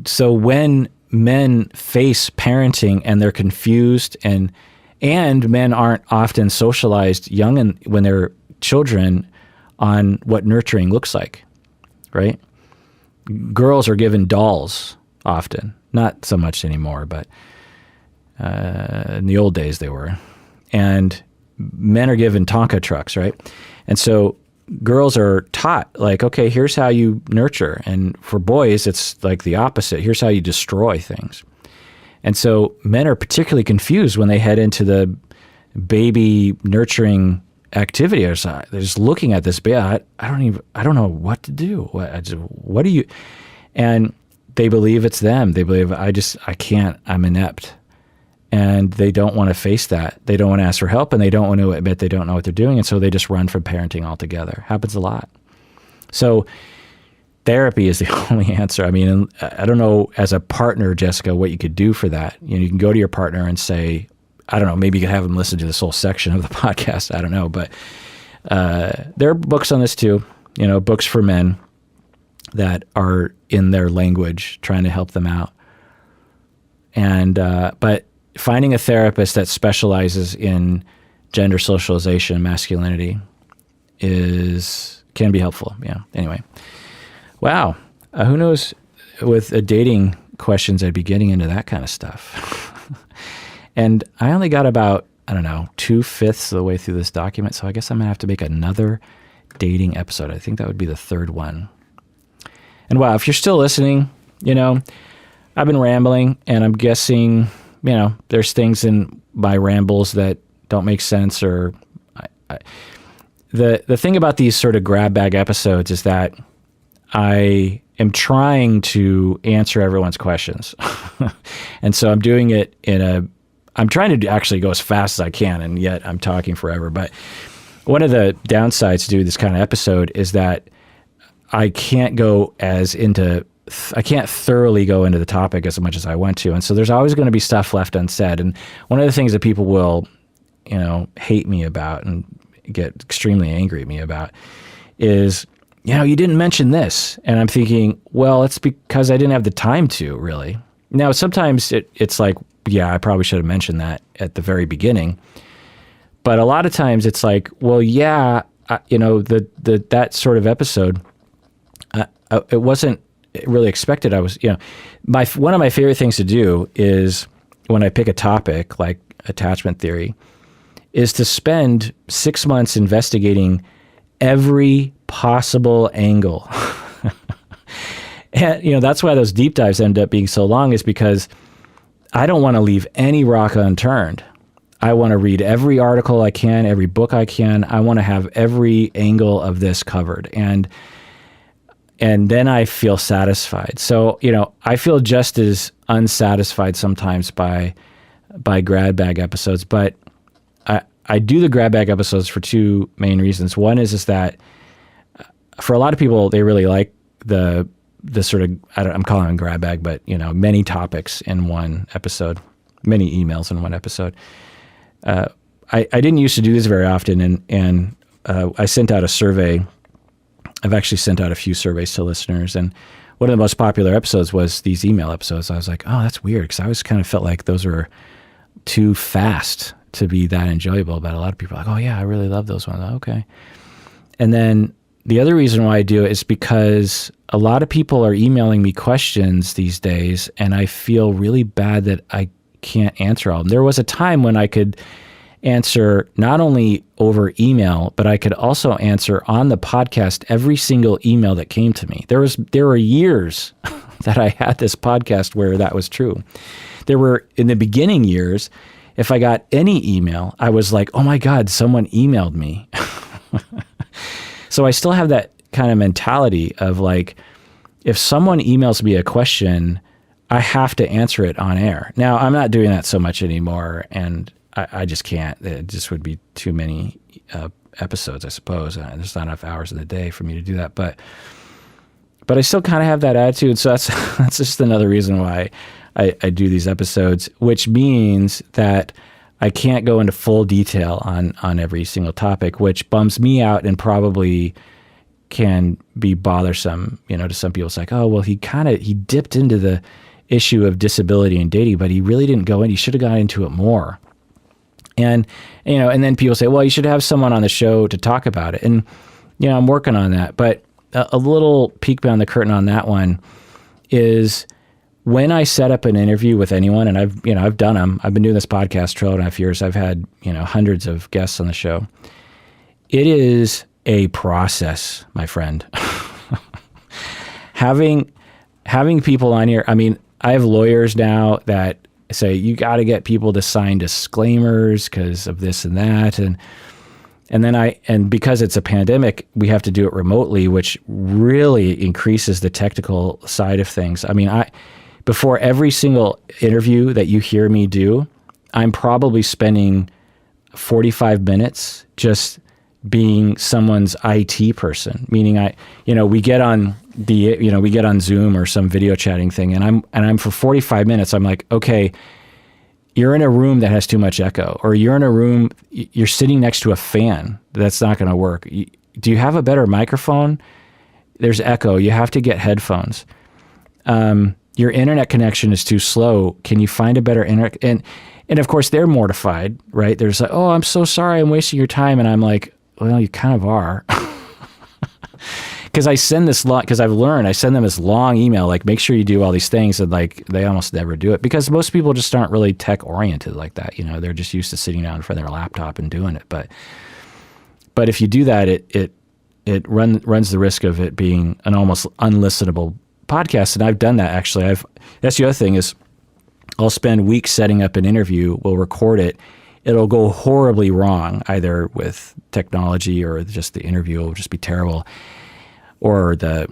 So when men face parenting and they're confused, and men aren't often socialized young and when they're children on what nurturing looks like, right? Girls are given dolls often, not so much anymore, but in the old days they were. And men are given Tonka trucks, right? And so girls are taught, like, okay, here's how you nurture. And for boys, it's like the opposite. Here's how you destroy things. And so men are particularly confused when they head into the baby nurturing activity. They're just looking at this baby. I don't know what to do. What do you? And they believe it's them. They believe I can't. I'm inept. And they don't want to face that. They don't want to ask for help, and they don't want to admit they don't know what they're doing. And so they just run from parenting altogether. Happens a lot. So therapy is the only answer. I mean, I don't know, as a partner, Jessica, what you could do for that. You can go to your partner and say, I don't know, maybe you could have them listen to this whole section of the podcast. I don't know. But there are books on this too, books for men that are in their language trying to help them out. And, but finding a therapist that specializes in gender socialization and masculinity can be helpful. Yeah. Anyway. Wow. Who knows, with dating questions, I'd be getting into that kind of stuff. And I only got about, 2/5 of the way through this document. So I guess I'm going to have to make another dating episode. I think that would be the third one. And wow, if you're still listening, I've been rambling, and I'm guessing, there's things in my rambles that don't make sense, or the thing about these sort of grab bag episodes is that I am trying to answer everyone's questions. And so I'm doing it I'm trying to actually go as fast as I can, and yet I'm talking forever. But one of the downsides to do this kind of episode is that I can't I can't thoroughly go into the topic as much as I want to. And so there's always going to be stuff left unsaid. And one of the things that people will, hate me about and get extremely angry at me about is, you didn't mention this. And I'm thinking, well, it's because I didn't have the time to, really. Now, sometimes it's like, yeah, I probably should have mentioned that at the very beginning. But a lot of times it's like, well, yeah, that sort of episode, it wasn't really expected. I was, one of my favorite things to do is when I pick a topic like attachment theory, is to spend 6 months investigating every possible angle. And, that's why those deep dives end up being so long, is because I don't want to leave any rock unturned. I want to read every article I can, every book I can. I want to have every angle of this covered. And then I feel satisfied. So, I feel just as unsatisfied sometimes by grab bag episodes, but I do the grab bag episodes for two main reasons. One is that for a lot of people, they really like the sort of, I'm calling them grab bag, but many topics in one episode, many emails in one episode. I didn't used to do this very often, and I sent out a survey. I've actually sent out a few surveys to listeners, and one of the most popular episodes was these email episodes. I was like, oh, that's weird, because I always kind of felt like those were too fast to be that enjoyable. But a lot of people are like, oh yeah, I really love those ones. Okay. And then the other reason why I do it is because a lot of people are emailing me questions these days, and I feel really bad that I can't answer all of them. There was a time when I could answer not only over email, but I could also answer on the podcast every single email that came to me. There were years that I had this podcast where that was true. There were, in the beginning years, if I got any email, I was like, oh my God, someone emailed me. So I still have that kind of mentality of like, if someone emails me a question, I have to answer it on air. Now, I'm not doing that so much anymore, and I just can't. It just would be too many episodes, I suppose. There's not enough hours in the day for me to do that. But I still kind of have that attitude. So that's just another reason why I do these episodes, which means that I can't go into full detail on every single topic, which bums me out and probably can be bothersome, to some people. It's like, oh, well, he dipped into the issue of disability and dating, but he really didn't go in. He should have gone into it more. And, and then people say, well, you should have someone on the show to talk about it. And, I'm working on that. But a little peek behind the curtain on that one is when I set up an interview with anyone, and I've done them. I've been doing this podcast 12.5 years. I've had, hundreds of guests on the show. It is a process, my friend. Having people on here. I mean, I have lawyers now that say you got to get people to sign disclaimers because of this and that, and because it's a pandemic, we have to do it remotely, which really increases the technical side of things. I mean, before every single interview that you hear me do, I'm probably spending 45 minutes just being someone's IT person, meaning we get on Zoom or some video chatting thing, and I'm for 45 minutes, I'm like, okay, you're in a room that has too much echo, or you're in a room, you're sitting next to a fan. That's not going to work. Do you have a better microphone? There's echo. You have to get headphones. Your internet connection is too slow. Can you find a better internet? And of course they're mortified, right? They're just like, oh, I'm so sorry, I'm wasting your time. And I'm like, well, you kind of are. Because I send this long, because I've learned, I send them this long email, like, make sure you do all these things, and like, they almost never do it, because most people just aren't really tech oriented like that. They're just used to sitting down in front of their laptop and doing it. But if you do that, it runs the risk of it being an almost unlistenable podcast. And I've done that, actually. That's the other thing is, I'll spend weeks setting up an interview, we'll record it, it'll go horribly wrong, either with technology or just the interview will just be terrible, or the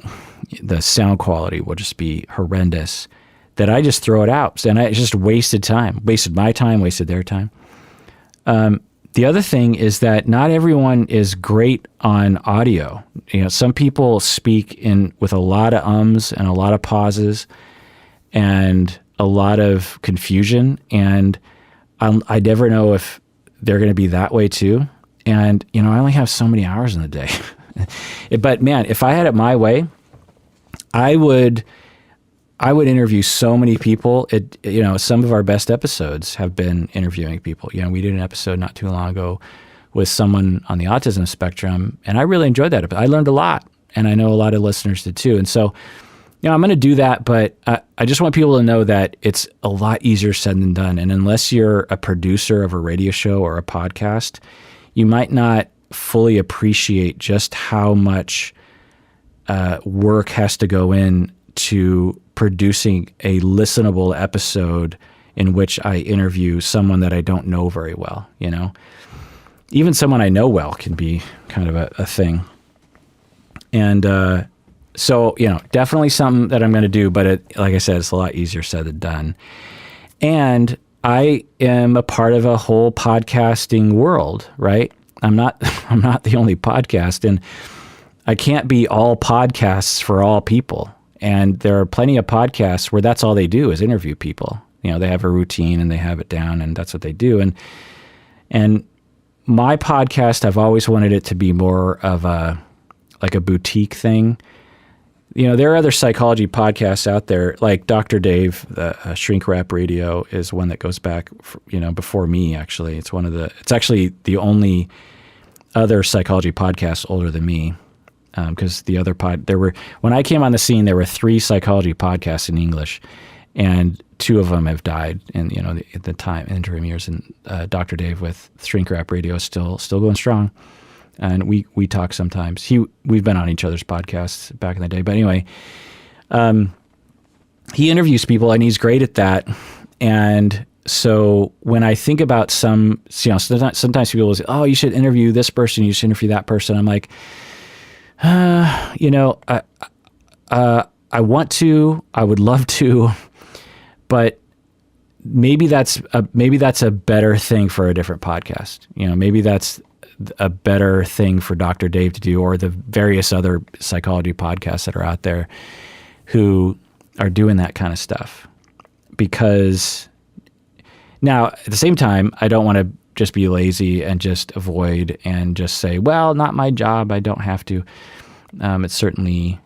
sound quality will just be horrendous, that I just throw it out. And I just wasted my time, wasted their time. The other thing is that not everyone is great on audio. Some people speak with a lot of ums and a lot of pauses and a lot of confusion. And I never know if they're going to be that way too. And, I only have so many hours in the day. But man, if I had it my way, I would interview so many people. Some of our best episodes have been interviewing people. We did an episode not too long ago with someone on the autism spectrum, and I really enjoyed that. I learned a lot, and I know a lot of listeners did too. And so, I'm going to do that, but I just want people to know that it's a lot easier said than done. And unless you're a producer of a radio show or a podcast, you might not fully appreciate just how much work has to go in to producing a listenable episode in which I interview someone that I don't know very well. Even someone I know well can be kind of a thing. And so, definitely something that I'm going to do, but like I said, it's a lot easier said than done. And I am a part of a whole podcasting world, right? I'm not the only podcast, and I can't be all podcasts for all people. And there are plenty of podcasts where that's all they do is interview people. They have a routine and they have it down, and that's what they do. And my podcast, I've always wanted it to be more of a boutique thing. There are other psychology podcasts out there, like Dr. Dave, Shrink Rap Radio is one that goes back, before me, actually. It's actually the only other psychology podcast older than me. Because the other when I came on the scene, there were 3 psychology podcasts in English, and 2 of them have died in the time interim years. And Dr. Dave with Shrink Rap Radio is still going strong, and we talk sometimes. We've been on each other's podcasts back in the day, but anyway, he interviews people, and he's great at that. And so when I think about sometimes people will say, "Oh, you should interview this person, you should interview that person." I'm like, I want to, I would love to, but maybe that's a better thing for a different podcast. Maybe that's a better thing for Dr. Dave to do, or the various other psychology podcasts that are out there who are doing that kind of stuff. Because now, at the same time, I don't want to just be lazy and just avoid and just say, well, not my job, I don't have to. It's certainly,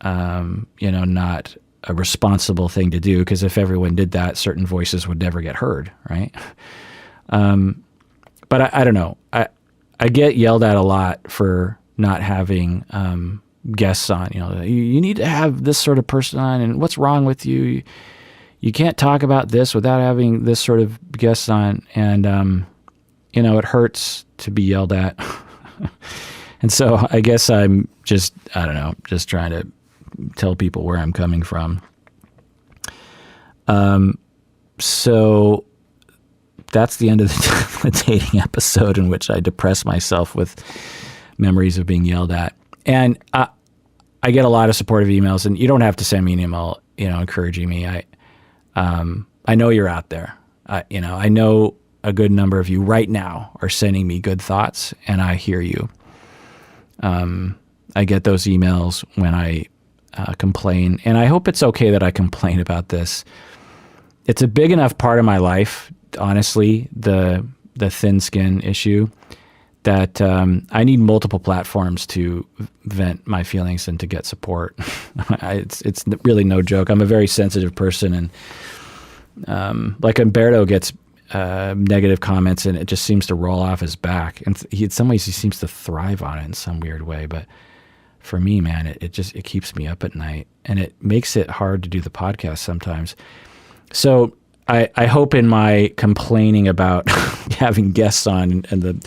not a responsible thing to do, because if everyone did that, certain voices would never get heard, right? But I don't know. I get yelled at a lot for not having guests on. You need to have this sort of person on, and what's wrong with you? You can't talk about this without having this sort of guests on. And, it hurts to be yelled at. And so I guess I'm just trying to tell people where I'm coming from. So that's the end of the dating episode, in which I depress myself with memories of being yelled at. And I get a lot of supportive emails, and you don't have to send me an email, encouraging me. I know you're out there. I know a good number of you right now are sending me good thoughts, and I hear you. I get those emails when I complain, and I hope it's okay that I complain about this. It's a big enough part of my life, honestly, the thin skin issue, that I need multiple platforms to vent my feelings and to get support. It's really no joke. I'm a very sensitive person, and like Umberto gets negative comments, and it just seems to roll off his back. And in some ways, he seems to thrive on it in some weird way. But for me, man, it keeps me up at night, and it makes it hard to do the podcast sometimes. So I hope in my complaining about having guests on and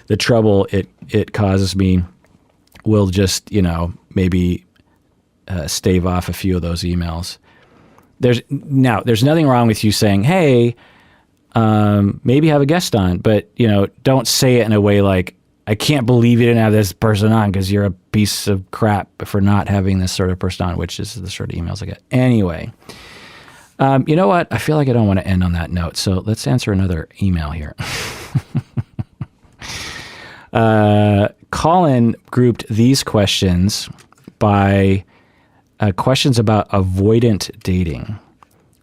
the trouble it causes me will just, maybe stave off a few of those emails. There's nothing wrong with you saying, hey, maybe have a guest on, but, don't say it in a way like, I can't believe you didn't have this person on because you're a piece of crap for not having this sort of person on, which is the sort of emails I get. Anyway, you know what? I feel like I don't want to end on that note, so let's answer another email here. Colin grouped these questions by questions about avoidant dating.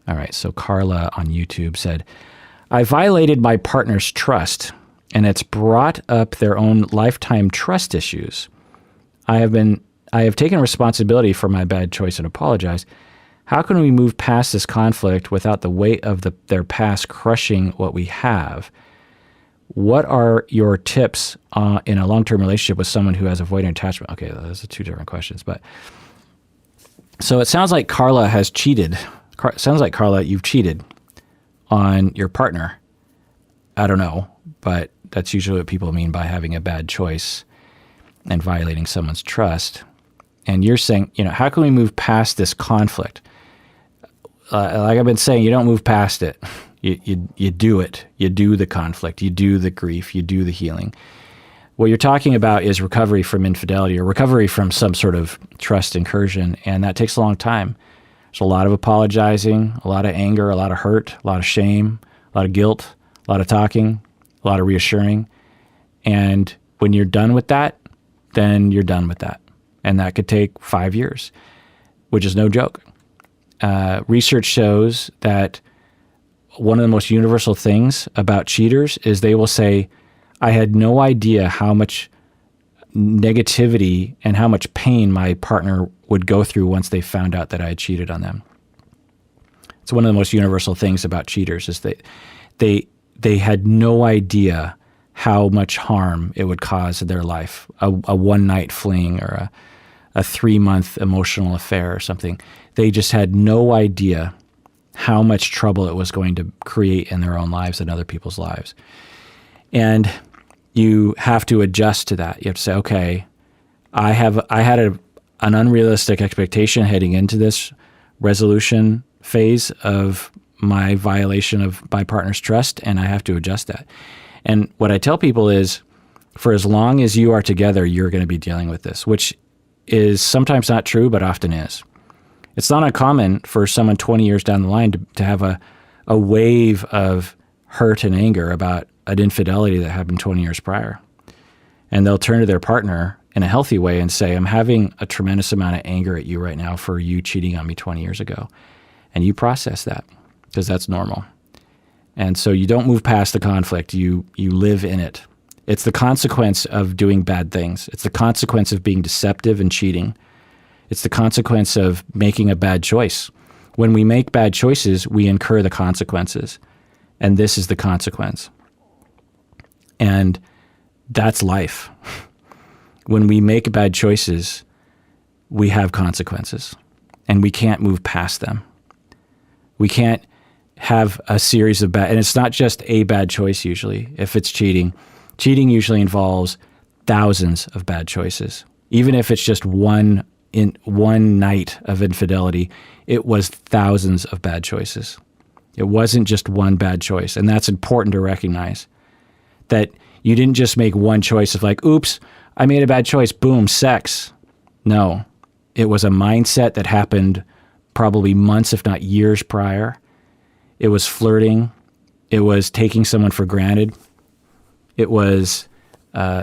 All right, so Carla on YouTube said, I violated my partner's trust, and it's brought up their own lifetime trust issues. I have taken responsibility for my bad choice and apologized. How can we move past this conflict without the weight of their past crushing what we have? What are your tips in a long-term relationship with someone who has avoidant attachment? Okay, those are two different questions. But so it sounds like Carla has cheated. Sounds like, Carla, you've cheated on your partner. I don't know, but that's usually what people mean by having a bad choice and violating someone's trust. And you're saying, how can we move past this conflict? Like I've been saying, you don't move past it. You do it. You do the conflict. You do the grief. You do the healing. What you're talking about is recovery from infidelity or recovery from some sort of trust incursion, and that takes a long time. There's a lot of apologizing, a lot of anger, a lot of hurt, a lot of shame, a lot of guilt, a lot of talking, a lot of reassuring. And when you're done with that, then you're done with that. And that could take 5 years, which is no joke. Research shows that one of the most universal things about cheaters is they will say, I had no idea how much negativity and how much pain my partner would go through once they found out that I had cheated on them. It's one of the most universal things about cheaters is that they had no idea how much harm it would cause in their life, a one-night fling or a 3-month emotional affair or something. They just had no idea how much trouble it was going to create in their own lives and other people's lives. And you have to adjust to that. You have to say, okay, I had an unrealistic expectation heading into this resolution phase of my violation of my partner's trust, and I have to adjust that. And what I tell people is, for as long as you are together, you're going to be dealing with this, which is sometimes not true, but often is. It's not uncommon for someone 20 years down the line to have a wave of hurt and anger about an infidelity that happened 20 years prior. And they'll turn to their partner in a healthy way and say, I'm having a tremendous amount of anger at you right now for you cheating on me 20 years ago. And you process that because that's normal. And so you don't move past the conflict. You live in it. It's the consequence of doing bad things. It's the consequence of being deceptive and cheating. It's the consequence of making a bad choice. When we make bad choices, we incur the consequences. And this is the consequence. And that's life. When we make bad choices, we have consequences. And we can't move past them. We can't have a series of bad, and it's not just a bad choice usually. If it's cheating, cheating usually involves thousands of bad choices. Even if it's just one night of infidelity, it was thousands of bad choices. It wasn't just one bad choice. And that's important to recognize, that you didn't just make one choice of like, oops, I made a bad choice, boom, sex. No, it was a mindset that happened probably months, if not years prior. It was flirting. It was taking someone for granted. It was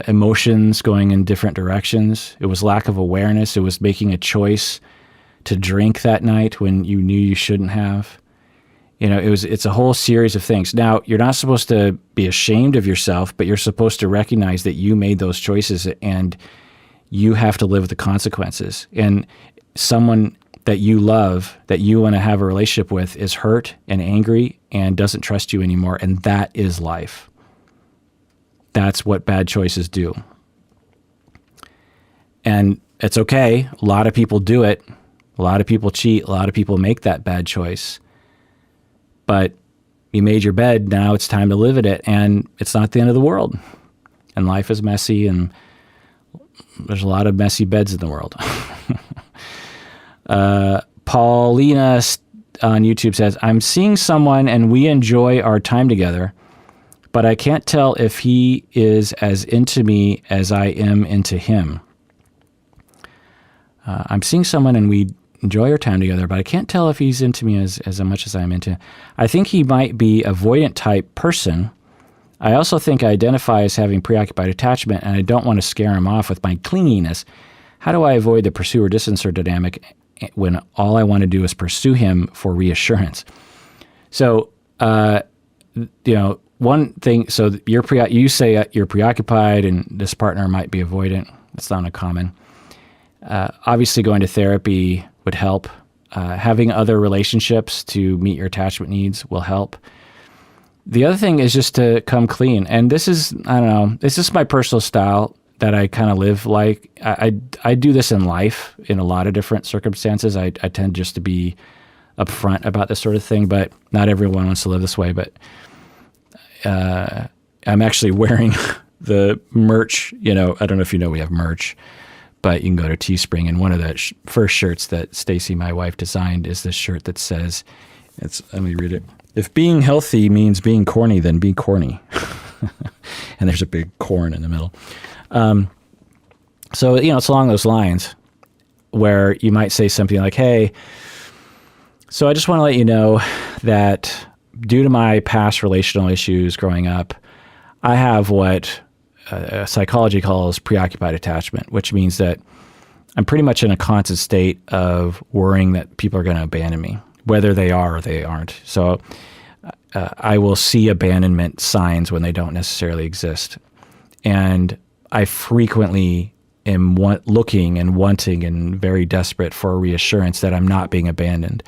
emotions going in different directions. It was lack of awareness. It was making a choice to drink that night when you knew you shouldn't have. It's a whole series of things. Now, you're not supposed to be ashamed of yourself, but you're supposed to recognize that you made those choices and you have to live with the consequences. And someone that you love, that you want to have a relationship with, is hurt and angry and doesn't trust you anymore. And that is life. That's what bad choices do. And it's okay. A lot of people do it. A lot of people cheat. A lot of people make that bad choice. But you made your bed. Now it's time to live in it. And it's not the end of the world. And life is messy. And there's a lot of messy beds in the world. Paulina on YouTube says, I'm seeing someone and we enjoy our time together, but I can't tell if he is as into me as I am into him. I'm seeing someone and we enjoy our time together, but I can't tell if he's into me as much as I'm into him. I think he might be avoidant type person. I also think I identify as having preoccupied attachment, and I don't want to scare him off with my clinginess. How do I avoid the pursuer-distancer dynamic when all I want to do is pursue him for reassurance? So, one thing, so you say you're preoccupied and this partner might be avoidant. That's not uncommon. Obviously, going to therapy would help. Having other relationships to meet your attachment needs will help. The other thing is just to come clean. And this is, I don't know, it's just my personal style that I kind of live like. I do this in life in a lot of different circumstances. I tend just to be upfront about this sort of thing, but not everyone wants to live this way. But I'm actually wearing the merch. I don't know if you know we have merch, but you can go to Teespring, and one of the first shirts that Stacy, my wife, designed is this shirt that says, let me read it. If being healthy means being corny, then be corny. And there's a big corn in the middle. So, it's along those lines where you might say something like, hey, so I just want to let you know that due to my past relational issues growing up, I have what psychology calls preoccupied attachment, which means that I'm pretty much in a constant state of worrying that people are going to abandon me, whether they are or they aren't. So I will see abandonment signs when they don't necessarily exist. And I frequently am looking and wanting and very desperate for a reassurance that I'm not being abandoned.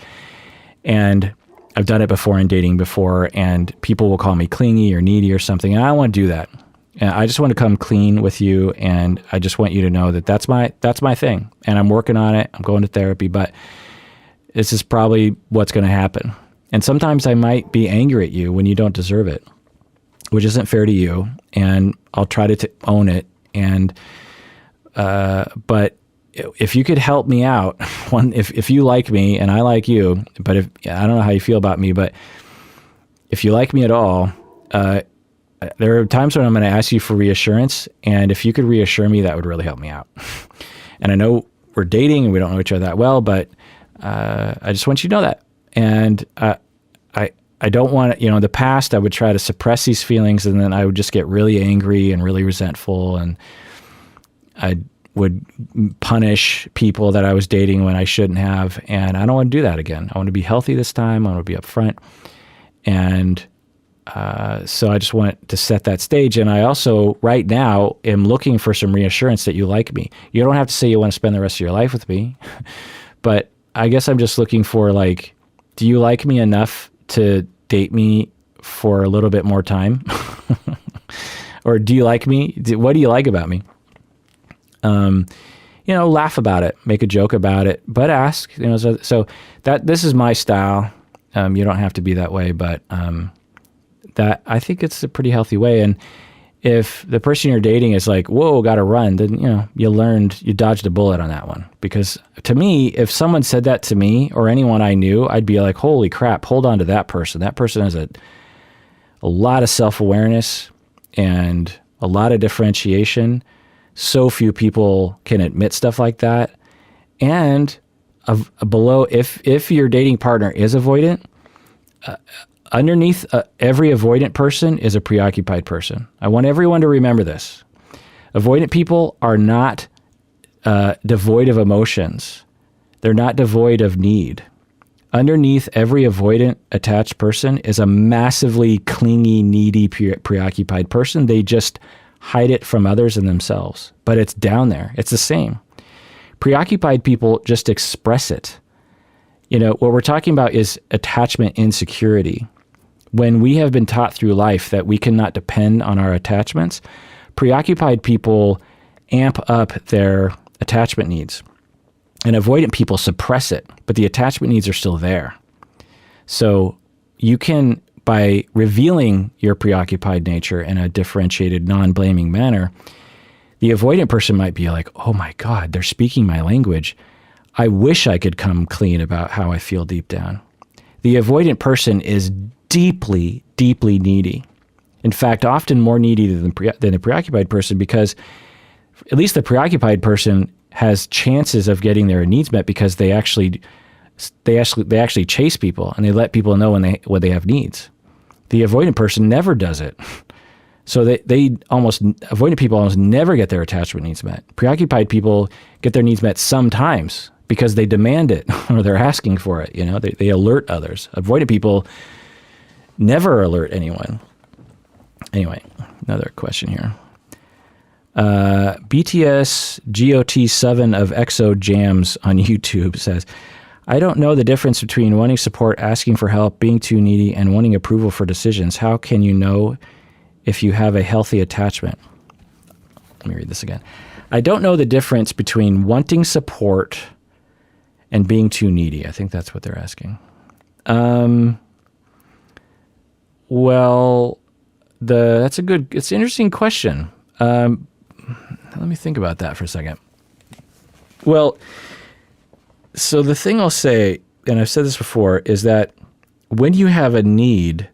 And I've done it before in dating before, and people will call me clingy or needy or something, and I don't want to do that. And I just want to come clean with you, and I just want you to know that that's my thing, and I'm working on it. I'm going to therapy, but this is probably what's going to happen. And sometimes I might be angry at you when you don't deserve it, which isn't fair to you, and I'll try to own it. And but if you could help me out, if you like me and I like you, but I don't know how you feel about me, but if you like me at all, there are times when I'm going to ask you for reassurance, and if you could reassure me, that would really help me out. And I know we're dating and we don't know each other that well, but I just want you to know that. And I don't want to, in the past, I would try to suppress these feelings, and then I would just get really angry and really resentful, and I would punish people that I was dating when I shouldn't have. And I don't want to do that again. I want to be healthy this time. I want to be upfront. And So I just want to set that stage. And I also, right now, am looking for some reassurance that you like me. You don't have to say you want to spend the rest of your life with me, but I guess I'm just looking for, like, do you like me enough to date me for a little bit more time? Or do you like me? What do you like about me? Laugh about it, make a joke about it, but ask, so that this is my style. You don't have to be that way, but, that I think it's a pretty healthy way. And if the person you're dating is like, whoa, got to run, then, you dodged a bullet on that one. Because to me, if someone said that to me or anyone I knew, I'd be like, holy crap, hold on to that person. That person has a lot of self-awareness and a lot of differentiation. So few people can admit stuff like that. And below, if your dating partner is avoidant, underneath every avoidant person is a preoccupied person. I want everyone to remember this. Avoidant people are not devoid of emotions. They're not devoid of need. Underneath every avoidant attached person is a massively clingy, needy, preoccupied person. They just hide it from others and themselves. But it's down there. It's the same. Preoccupied people just express it. What we're talking about is attachment insecurity. When we have been taught through life that we cannot depend on our attachments, preoccupied people amp up their attachment needs. And avoidant people suppress it, but the attachment needs are still there. So you can, by revealing your preoccupied nature in a differentiated, non-blaming manner, the avoidant person might be like, oh my God, they're speaking my language. I wish I could come clean about how I feel deep down. The avoidant person is deeply, deeply needy. In fact, often more needy than the preoccupied person, because at least the preoccupied person has chances of getting their needs met because they actually chase people and they let people know when they have needs. The avoidant person never does it. So avoidant people almost never get their attachment needs met. Preoccupied people get their needs met sometimes because they demand it or they're asking for it. They alert others. Avoidant people never alert anyone. Anyway, another question here. BTS GOT7 of EXO Jams on YouTube says, I don't know the difference between wanting support, asking for help, being too needy, and wanting approval for decisions. How can you know if you have a healthy attachment? Let me read this again. I don't know the difference between wanting support and being too needy. I think that's what they're asking. It's an interesting question. Let me think about that for a second. Well, so the thing I'll say, and I've said this before, is that when you have a need,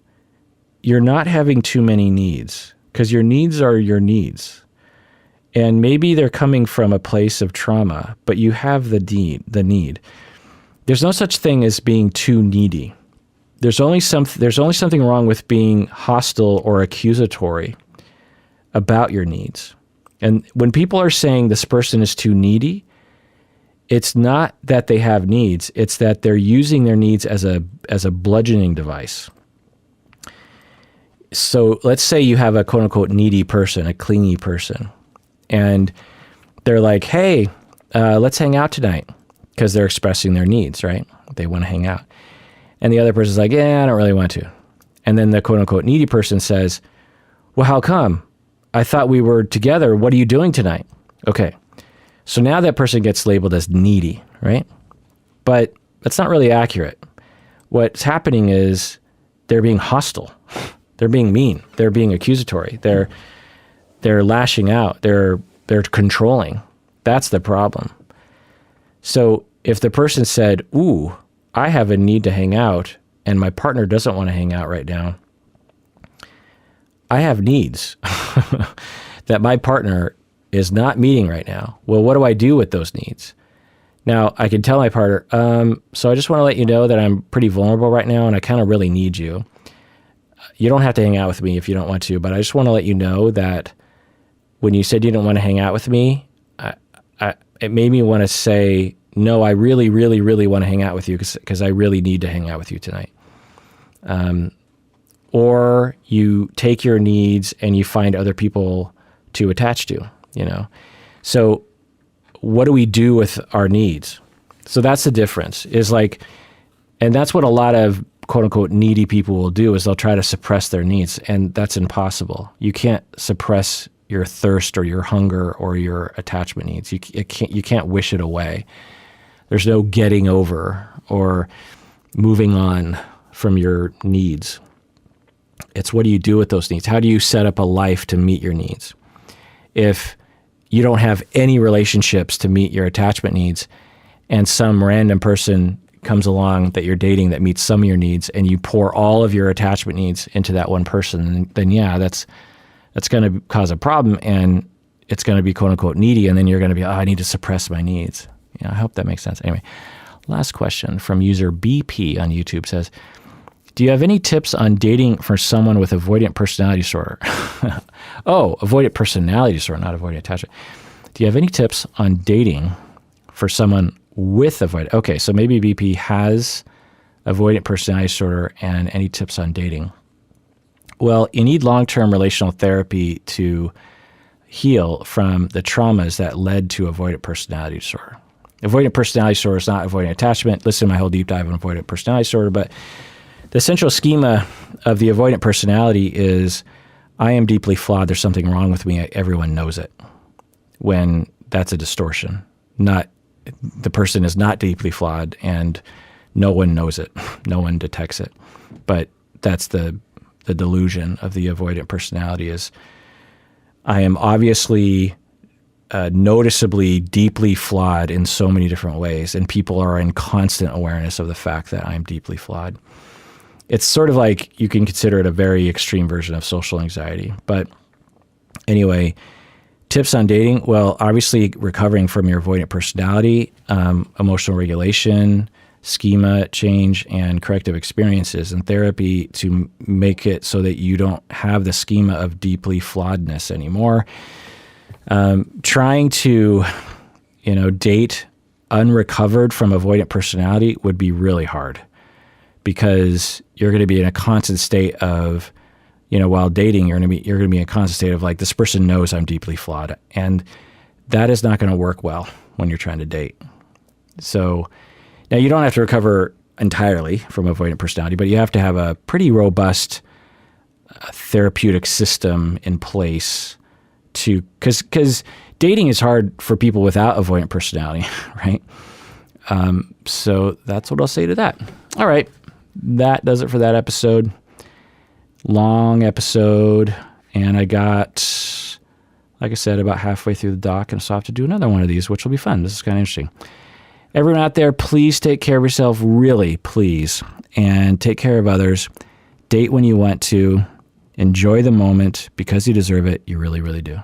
you're not having too many needs because your needs are your needs. And maybe they're coming from a place of trauma, but you have the need. There's no such thing as being too needy. There's only something wrong with being hostile or accusatory about your needs. And when people are saying this person is too needy, it's not that they have needs, it's that they're using their needs as a bludgeoning device. So let's say you have a quote unquote needy person, a clingy person, and they're like, hey, let's hang out tonight, because they're expressing their needs, right? They want to hang out. And the other person's like, yeah, I don't really want to. And then the quote unquote needy person says, well, how come? I thought we were together. What are you doing tonight? Okay. So now that person gets labeled as needy, right? But that's not really accurate. What's happening is they're being hostile. They're being mean. They're being accusatory. They're lashing out. They're controlling. That's the problem. So if the person said, ooh, I have a need to hang out and my partner doesn't want to hang out right now, I have needs that my partner is not meeting right now. Well, what do I do with those needs? Now, I can tell my partner, so I just want to let you know that I'm pretty vulnerable right now and I kind of really need you. You don't have to hang out with me if you don't want to, but I just want to let you know that when you said you didn't want to hang out with me, it made me want to say, no, I really, really, really want to hang out with you because I really need to hang out with you tonight. or you take your needs and you find other people to attach to, So what do we do with our needs? So that's the difference, and that's what a lot of quote unquote needy people will do, is they'll try to suppress their needs, and that's impossible. You can't suppress your thirst or your hunger or your attachment needs. You can't wish it away. There's no getting over or moving on from your needs. It's what do you do with those needs? How do you set up a life to meet your needs? If you don't have any relationships to meet your attachment needs, and some random person comes along that you're dating that meets some of your needs, and you pour all of your attachment needs into that one person, then that's going to cause a problem, and it's going to be quote unquote needy, and then you're going to be, I need to suppress my needs. I hope that makes sense. Anyway, last question from user BP on YouTube says, do you have any tips on dating for someone with avoidant personality disorder? Oh, avoidant personality disorder, not avoidant attachment. Do you have any tips on dating for someone with avoidant? Okay, so maybe BP has avoidant personality disorder, and any tips on dating? Well, you need long-term relational therapy to heal from the traumas that led to avoidant personality disorder. Avoidant personality disorder is not avoidant attachment. Listen to my whole deep dive on avoidant personality disorder, but the central schema of the avoidant personality is, I am deeply flawed, there's something wrong with me, everyone knows it. When that's a distortion. Not the person is not deeply flawed and no one knows it. No one detects it. But that's the delusion of the avoidant personality, is I am obviously noticeably deeply flawed in so many different ways, and people are in constant awareness of the fact that I'm deeply flawed. It's sort of like, you can consider it a very extreme version of social anxiety. But anyway, tips on dating. Well, obviously recovering from your avoidant personality, emotional regulation, schema change, and corrective experiences and therapy to make it so that you don't have the schema of deeply flawedness anymore. Trying to, date unrecovered from avoidant personality would be really hard, because you're going to be in a constant state of, while dating, you're going to be in a constant state of this person knows I'm deeply flawed, and that is not going to work well when you're trying to date. So now you don't have to recover entirely from avoidant personality, but you have to have a pretty robust therapeutic system in place because dating is hard for people without avoidant personality, right? So that's what I'll say to that. All right. That does it for that episode. Long episode. And I got, like I said, about halfway through the doc, and so I have to do another one of these, which will be fun. This is kind of interesting. Everyone out there, please take care of yourself, really, please. And take care of others. Date when you want to. Enjoy the moment because you deserve it. You really, really do.